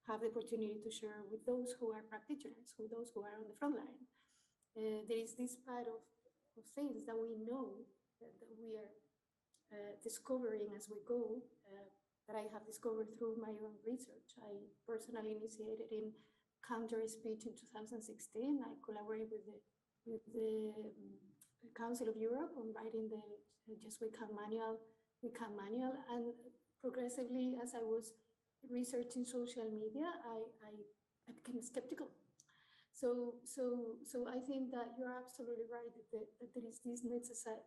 have the opportunity to share with those who are practitioners, with those who are on the front line. There is this part of things that we know that we are discovering as we go, that I have discovered through my own research. I personally initiated in counter speech in 2016. I collaborated with the Council of Europe on writing the Just We Can manual, and progressively, as I was researching social media, I became skeptical. So I think that you're absolutely right that there is this necessary,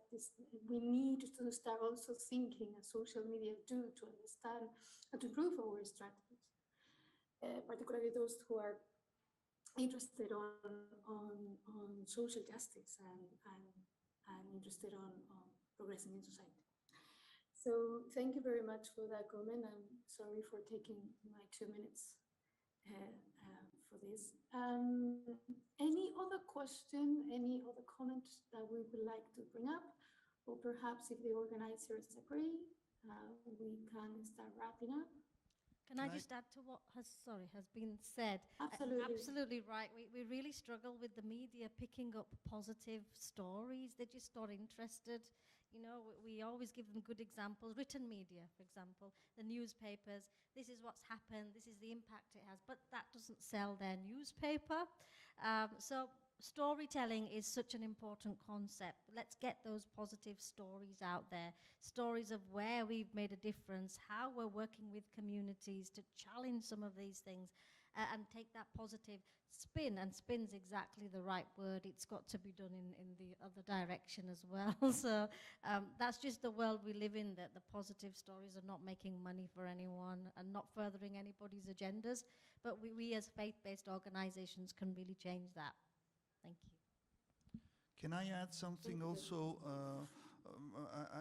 we need to start also thinking as social media do to understand and to improve our strategies, particularly those who are interested on social justice and interested on progressing in society. So thank you very much for that comment. I'm sorry for taking my 2 minutes for this. Any other question, any other comment that we would like to bring up? Or perhaps if the organizers agree, we can start wrapping up. Can I just add to what has been said? Absolutely. Absolutely right. We really struggle with the media picking up positive stories. They're just not interested. You know, we always give them good examples. Written media, for example, the newspapers. This is what's happened. This is the impact it has. But that doesn't sell their newspaper. So storytelling is such an important concept. Let's get those positive stories out there, stories of where we've made a difference, how we're working with communities to challenge some of these things, and take that positive spin. And spin's exactly the right word. It's got to be done in the other direction as well. So that's just the world we live in, that the positive stories are not making money for anyone and not furthering anybody's agendas. But we as faith-based organizations can really change that. Thank you. Can I add something also?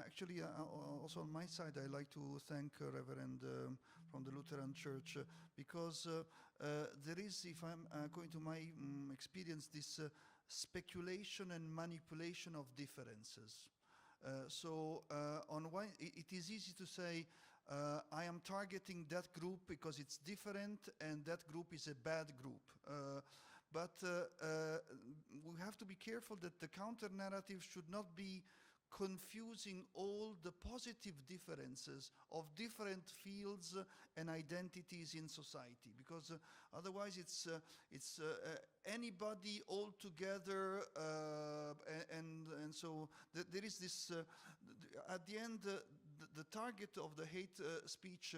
Actually, also on my side, I like to thank Reverend from the Lutheran Church because there is, if I'm going to my experience, this speculation and manipulation of differences. So on one, it is easy to say, I am targeting that group because it's different and that group is a bad group. But we have to be careful that the counter-narrative should not be confusing all the positive differences of different fields and identities in society, because otherwise it's anybody all together, and so there is this at the end the target of the hate speech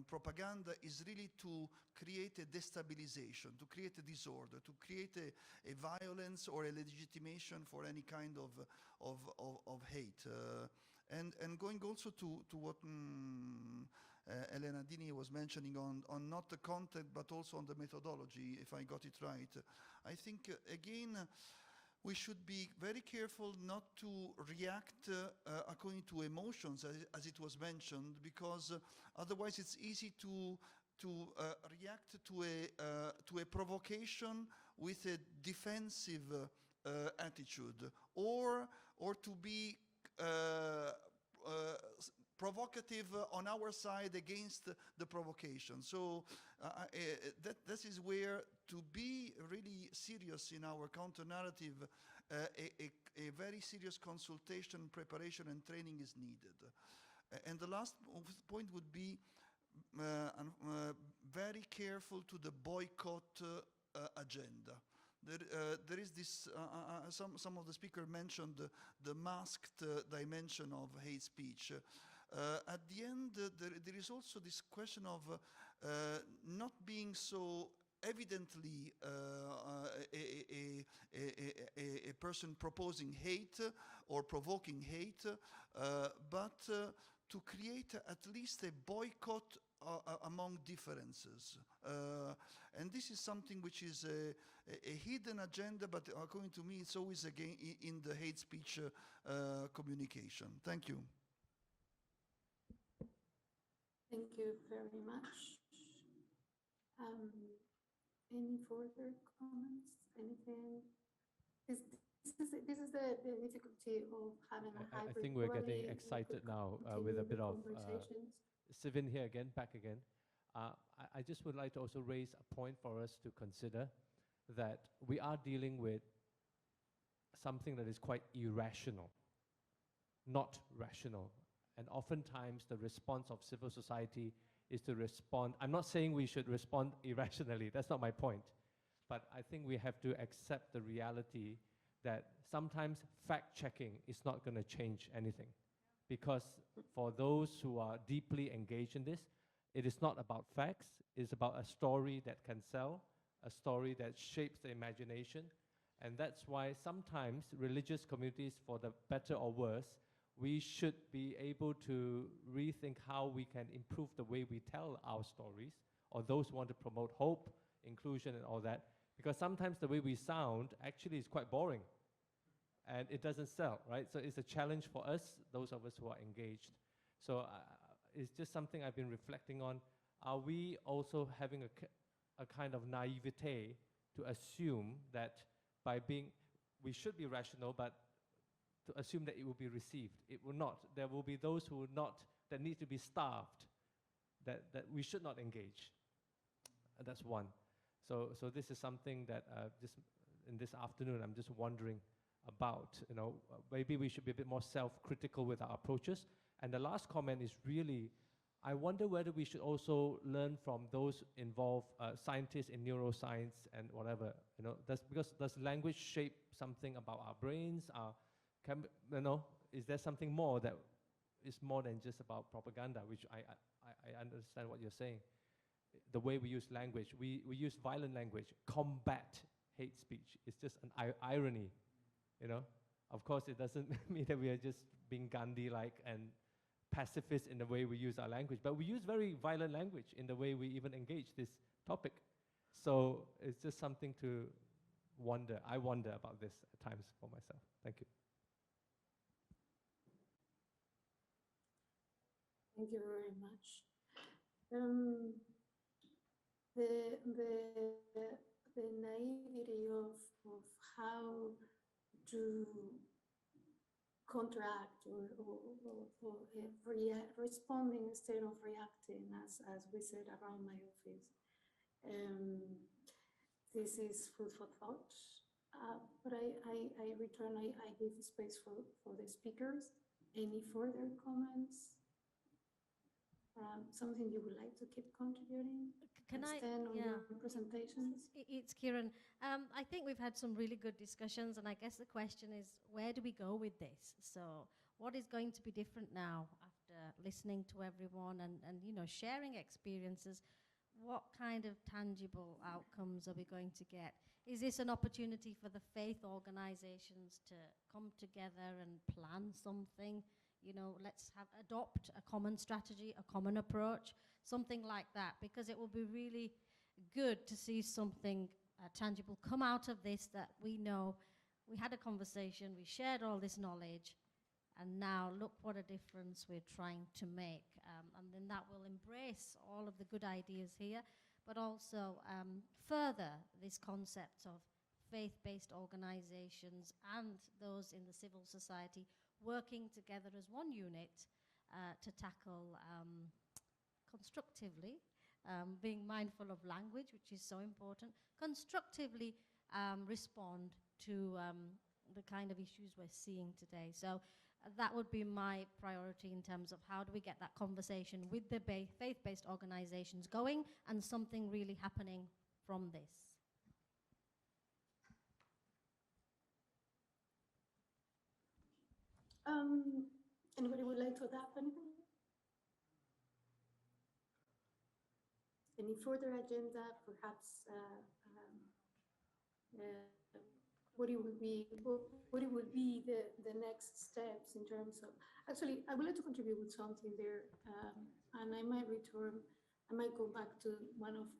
propaganda is really to create a destabilization, to create a disorder, to create a violence or a legitimation for any kind of hate. And going also to what Elena Dini was mentioning on not the content but also on the methodology, if I got it right, I think again we should be very careful not to react according to emotions, as it was mentioned, because otherwise it's easy to react to a provocation with a defensive attitude, or to be provocative on our side against the provocation. So this is where, to be really serious in our counter-narrative, a very serious consultation, preparation, and training is needed. And the last point would be very careful to the boycott agenda. there is this, some of the speakers mentioned the masked dimension of hate speech. At the end, there is also this question of not being so evidently a person proposing hate or provoking hate, but to create at least a boycott among differences. And this is something which is a hidden agenda, but according to me, it's always again in the hate speech communication. Thank you. Thank you very much. Any further comments? Anything? This is the difficulty of having a hybrid. I think we're getting excited now with a bit of Sivin here again, back again. I just would like to also raise a point for us to consider, that we are dealing with something that is quite irrational, not rational. And oftentimes the response of civil society is to respond. I'm not saying we should respond irrationally, that's not my point. But I think we have to accept the reality that sometimes fact-checking is not going to change anything. Because for those who are deeply engaged in this, it is not about facts, it's about a story that can sell, a story that shapes the imagination. And that's why sometimes religious communities, for the better or worse, we should be able to rethink how we can improve the way we tell our stories, or those who want to promote hope, inclusion, and all that. Because sometimes the way we sound actually is quite boring, and it doesn't sell, right? So it's a challenge for us, those of us who are engaged. So it's just something I've been reflecting on. Are we also having a kind of naivete to assume that by being, we should be rational, but to assume that it will be received? It will not. There will be those who will not, that need to be starved, that we should not engage. And that's one. So this is something that just in this afternoon, I'm just wondering about, you know, maybe we should be a bit more self-critical with our approaches. And the last comment is really, I wonder whether we should also learn from those involved, scientists in neuroscience and whatever, you know, does language shape something about our brains? You know, is there something more that is more than just about propaganda, which I understand what you're saying. The way we use language, we use violent language, combat hate speech. It's just an irony, you know. Of course, it doesn't mean that we are just being Gandhi-like and pacifist in the way we use our language, but we use very violent language in the way we even engage this topic. So it's just something to wonder. I wonder about this at times for myself. Thank you. Thank you very much. The naivety of how to counteract or responding instead of reacting, as we said around my office. This is food for thought. But I return, I give space for the speakers. Any further comments? Something you would like to keep contributing? Can I stand on your presentations? It's Kieran. I think we've had some really good discussions, and I guess the question is, where do we go with this? So what is going to be different now after listening to everyone and you know, sharing experiences? What kind of tangible outcomes are we going to get? Is this an opportunity for the faith organizations to come together and plan something? You know, let's adopt a common strategy, a common approach, something like that, because it will be really good to see something tangible come out of this, that we know we had a conversation, we shared all this knowledge, and now look what a difference we're trying to make. And then that will embrace all of the good ideas here, but also further this concept of faith-based organizations and those in the civil society working together as one unit to tackle constructively, being mindful of language, which is so important, constructively respond to the kind of issues we're seeing today. So that would be my priority in terms of how do we get that conversation with the faith-based organizations going and something really happening from this. Anybody would like to adapt anything? Any further agenda, perhaps what it would be the next steps in terms of, actually, I would like to contribute with something there, and I might go back to one of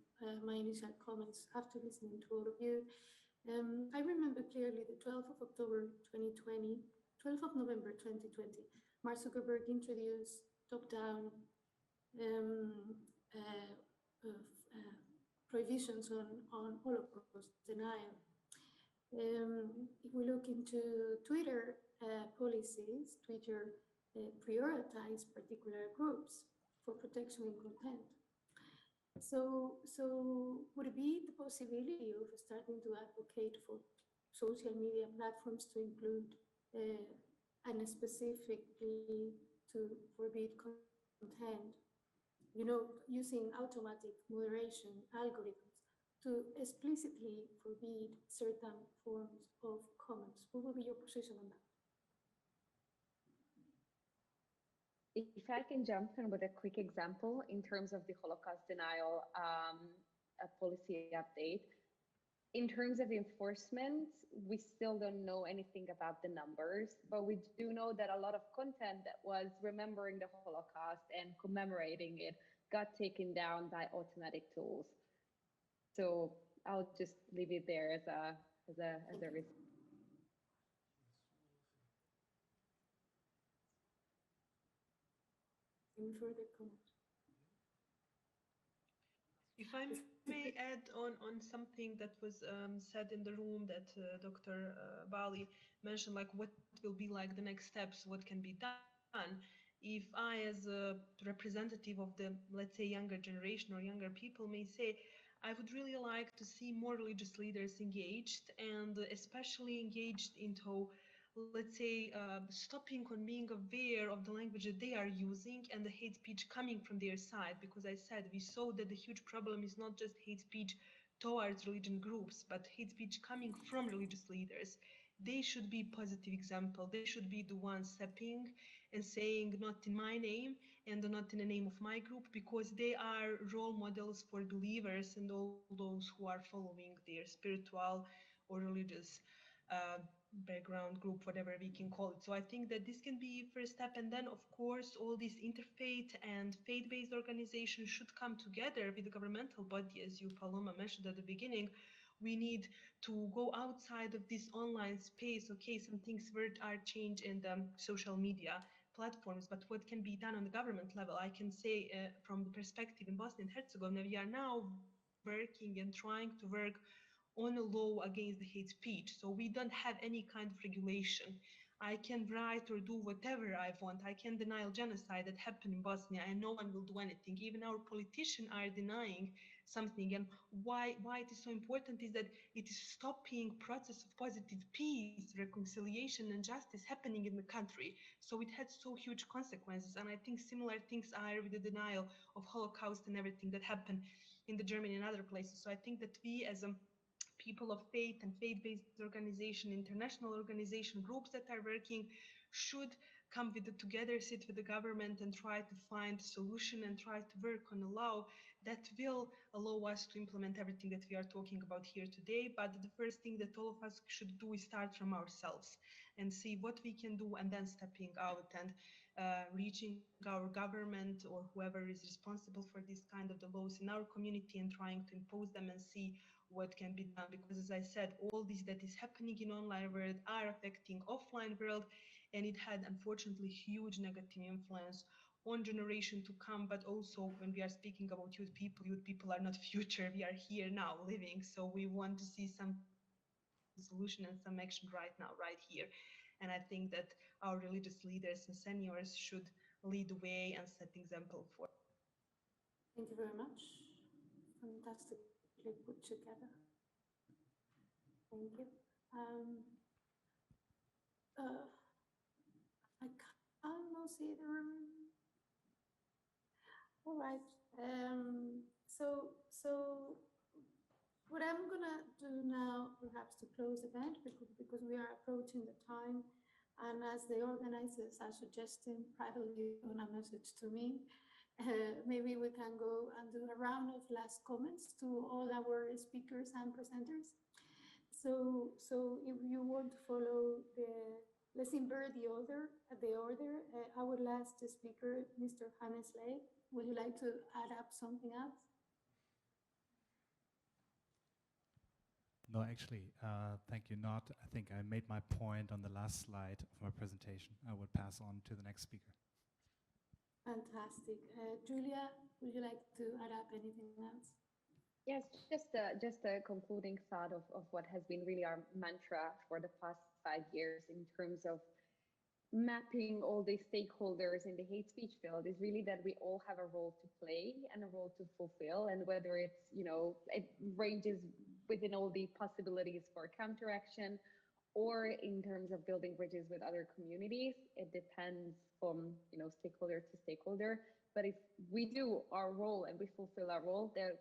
my initial comments after listening to all of you. I remember clearly the 12th of October 2020, 12th of November 2020, Mark Zuckerberg introduced top-down prohibitions on Holocaust denial. If we look into Twitter policies, Twitter prioritize particular groups for protection and content. So would it be the possibility of starting to advocate for social media platforms to include and specifically to forbid content, using automatic moderation algorithms to explicitly forbid certain forms of comments? What will be your position on that? If I can jump in with a quick example in terms of the Holocaust denial policy update. In terms of enforcement, we still don't know anything about the numbers, but we do know that a lot of content that was remembering the Holocaust and commemorating it got taken down by automatic tools. So I'll just leave it there as a response. Any further comments? If I may add on something that was said in the room that Dr. Bali mentioned, like what will be like the next steps, what can be done. If I, as a representative of the, let's say, younger generation or younger people may say, I would really like to see more religious leaders engaged, and especially engaged into, let's say, stopping on being aware of the language that they are using and the hate speech coming from their side. Because I said, we saw that the huge problem is not just hate speech towards religion groups, but hate speech coming from religious leaders. They should be positive example. They should be the ones stepping and saying, not in my name and not in the name of my group, because they are role models for believers and all those who are following their spiritual or religious background group, whatever we can call it. So I think that this can be first step, and then of course all these interfaith and faith-based organizations should come together with the governmental body, as you, Paloma, mentioned at the beginning. We need to go outside of this online space. Okay, some things are changed in the social media platforms, but what can be done on the government level? I can say from the perspective in Bosnia and Herzegovina, we are now working and trying to work on a law against the hate speech. So we don't have any kind of regulation. I can write or do whatever I want. I can deny genocide that happened in Bosnia and no one will do anything. Even our politicians are denying something. And why it is so important is that it is stopping process of positive peace, reconciliation and justice happening in the country. So it had so huge consequences. And I think similar things are with the denial of Holocaust and everything that happened in the Germany and other places. So I think that we as a people of faith and faith-based organization, international organization, groups that are working should come together, sit with the government and try to find a solution and try to work on a law that will allow us to implement everything that we are talking about here today. But the first thing that all of us should do is start from ourselves and see what we can do, and then stepping out and reaching our government or whoever is responsible for this kind of the laws in our community and trying to impose them and see what can be done. Because as I said, all this that is happening in online world are affecting offline world, and it had unfortunately huge negative influence on generation to come. But also when we are speaking about youth people are not future, we are here now living. So we want to see some solution and some action right now, right here. And I think that our religious leaders and seniors should lead the way and set example for. Thank you very much. Fantastically put together. Thank you. I cannot see the room. All right. So what I'm gonna do now, perhaps to close the event, because we are approaching the time, And as the organizers are suggesting privately on a message to me, maybe we can go and do a round of last comments to all our speakers and presenters. So if you want to follow let's invert the order. Our last speaker, Mr. Hannes Ley, would you like to add up something else? No, actually, thank you not. I think I made my point on the last slide of my presentation. I would pass on to the next speaker. Fantastic. Julia, would you like to add up anything else? Yes, just a concluding thought of what has been really our mantra for the past 5 years in terms of mapping all the stakeholders in the hate speech field is really that we all have a role to play and a role to fulfill. And whether it's, it ranges within all the possibilities for counteraction or in terms of building bridges with other communities, it depends from, stakeholder to stakeholder. But if we do our role and we fulfill our role, there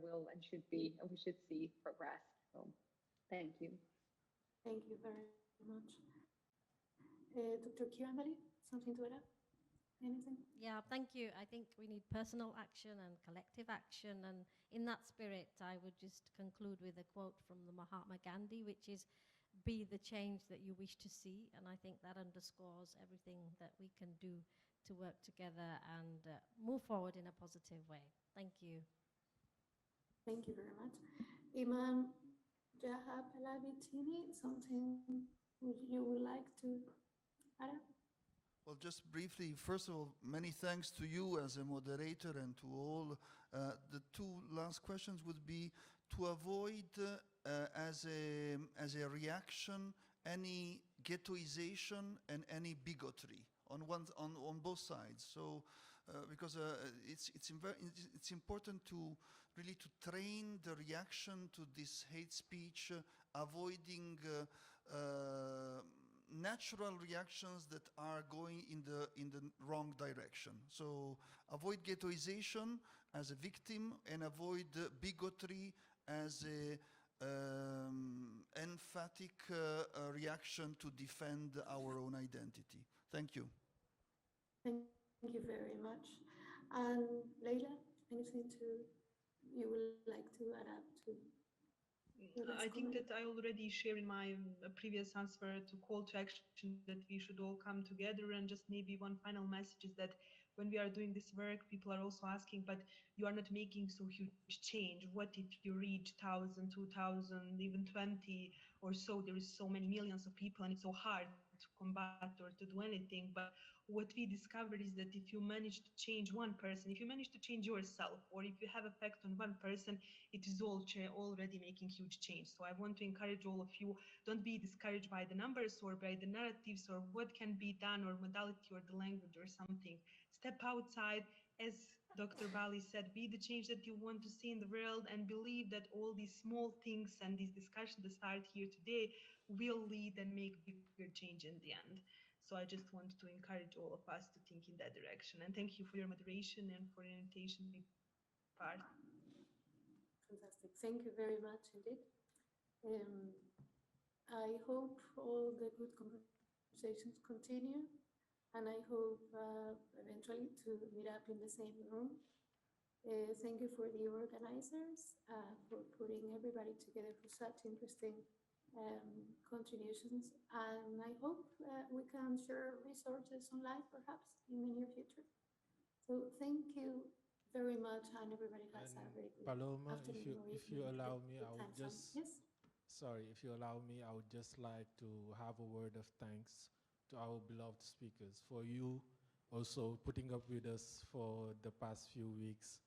will and should be, and we should see progress. So thank you. Thank you very much. Dr. Kiramali, something to add up? Anything? Yeah, thank you. I think we need personal action and collective action. And in that spirit, I would just conclude with a quote from the Mahatma Gandhi, which is, be the change that you wish to see. And I think that underscores everything that we can do to work together and move forward in a positive way. Thank you. Thank you very much. Imam Jahab Alabitini, something you would like to add up? Well, just briefly, first of all, many thanks to you as a moderator and to all. The two last questions would be to avoid, as a reaction, any ghettoization and any bigotry on both sides. So, because it's important to really to train the reaction to this hate speech, avoiding natural reactions that are going in the wrong direction. So avoid ghettoization as a victim and avoid bigotry as a emphatic reaction to defend our own identity. Thank you. Thank you very much. And Leila, anything you would like to add up to? I think that I already shared in my previous answer to call to action that we should all come together, and just maybe one final message is that when we are doing this work, people are also asking, but you are not making so huge change. What if you reach 1,000, 2,000, even 20 or so? There is so many millions of people and it's so hard to combat or to do anything. But what we discovered is that if you manage to change one person, if you manage to change yourself, or if you have effect on one person, it is already making huge change. So I want to encourage all of you, don't be discouraged by the numbers or by the narratives or what can be done or modality or the language or something. Step outside, as Dr. Bali said, be the change that you want to see in the world, and believe that all these small things and these discussions that start here today will lead and make bigger change in the end. So I just want to encourage all of us to think in that direction. And thank you for your moderation and for the invitation to be part. Fantastic. Thank you very much indeed. I hope all the good conversations continue, and I hope eventually to meet up in the same room. Thank you for the organizers for putting everybody together for such interesting contributions, and I hope we can share resources online perhaps in the near future. So thank you very much, and everybody has a very good Paloma, afternoon. if you allow me, I would yes. If you allow me, I would just like to have a word of thanks to our beloved speakers for you also putting up with us for the past few weeks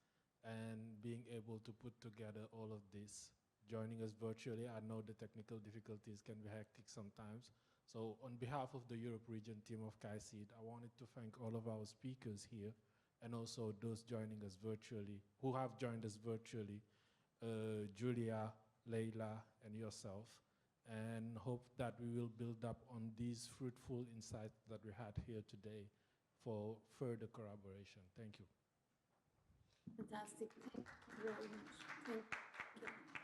and being able to put together all of this, joining us virtually. I know the technical difficulties can be hectic sometimes. So on behalf of the Europe region team of KAICIID, I wanted to thank all of our speakers here and also those joining us virtually, who have joined us virtually, Julia, Leila, and yourself, and hope that we will build up on these fruitful insights that we had here today for further collaboration. Thank you. Fantastic. Thank you very much. Thank you.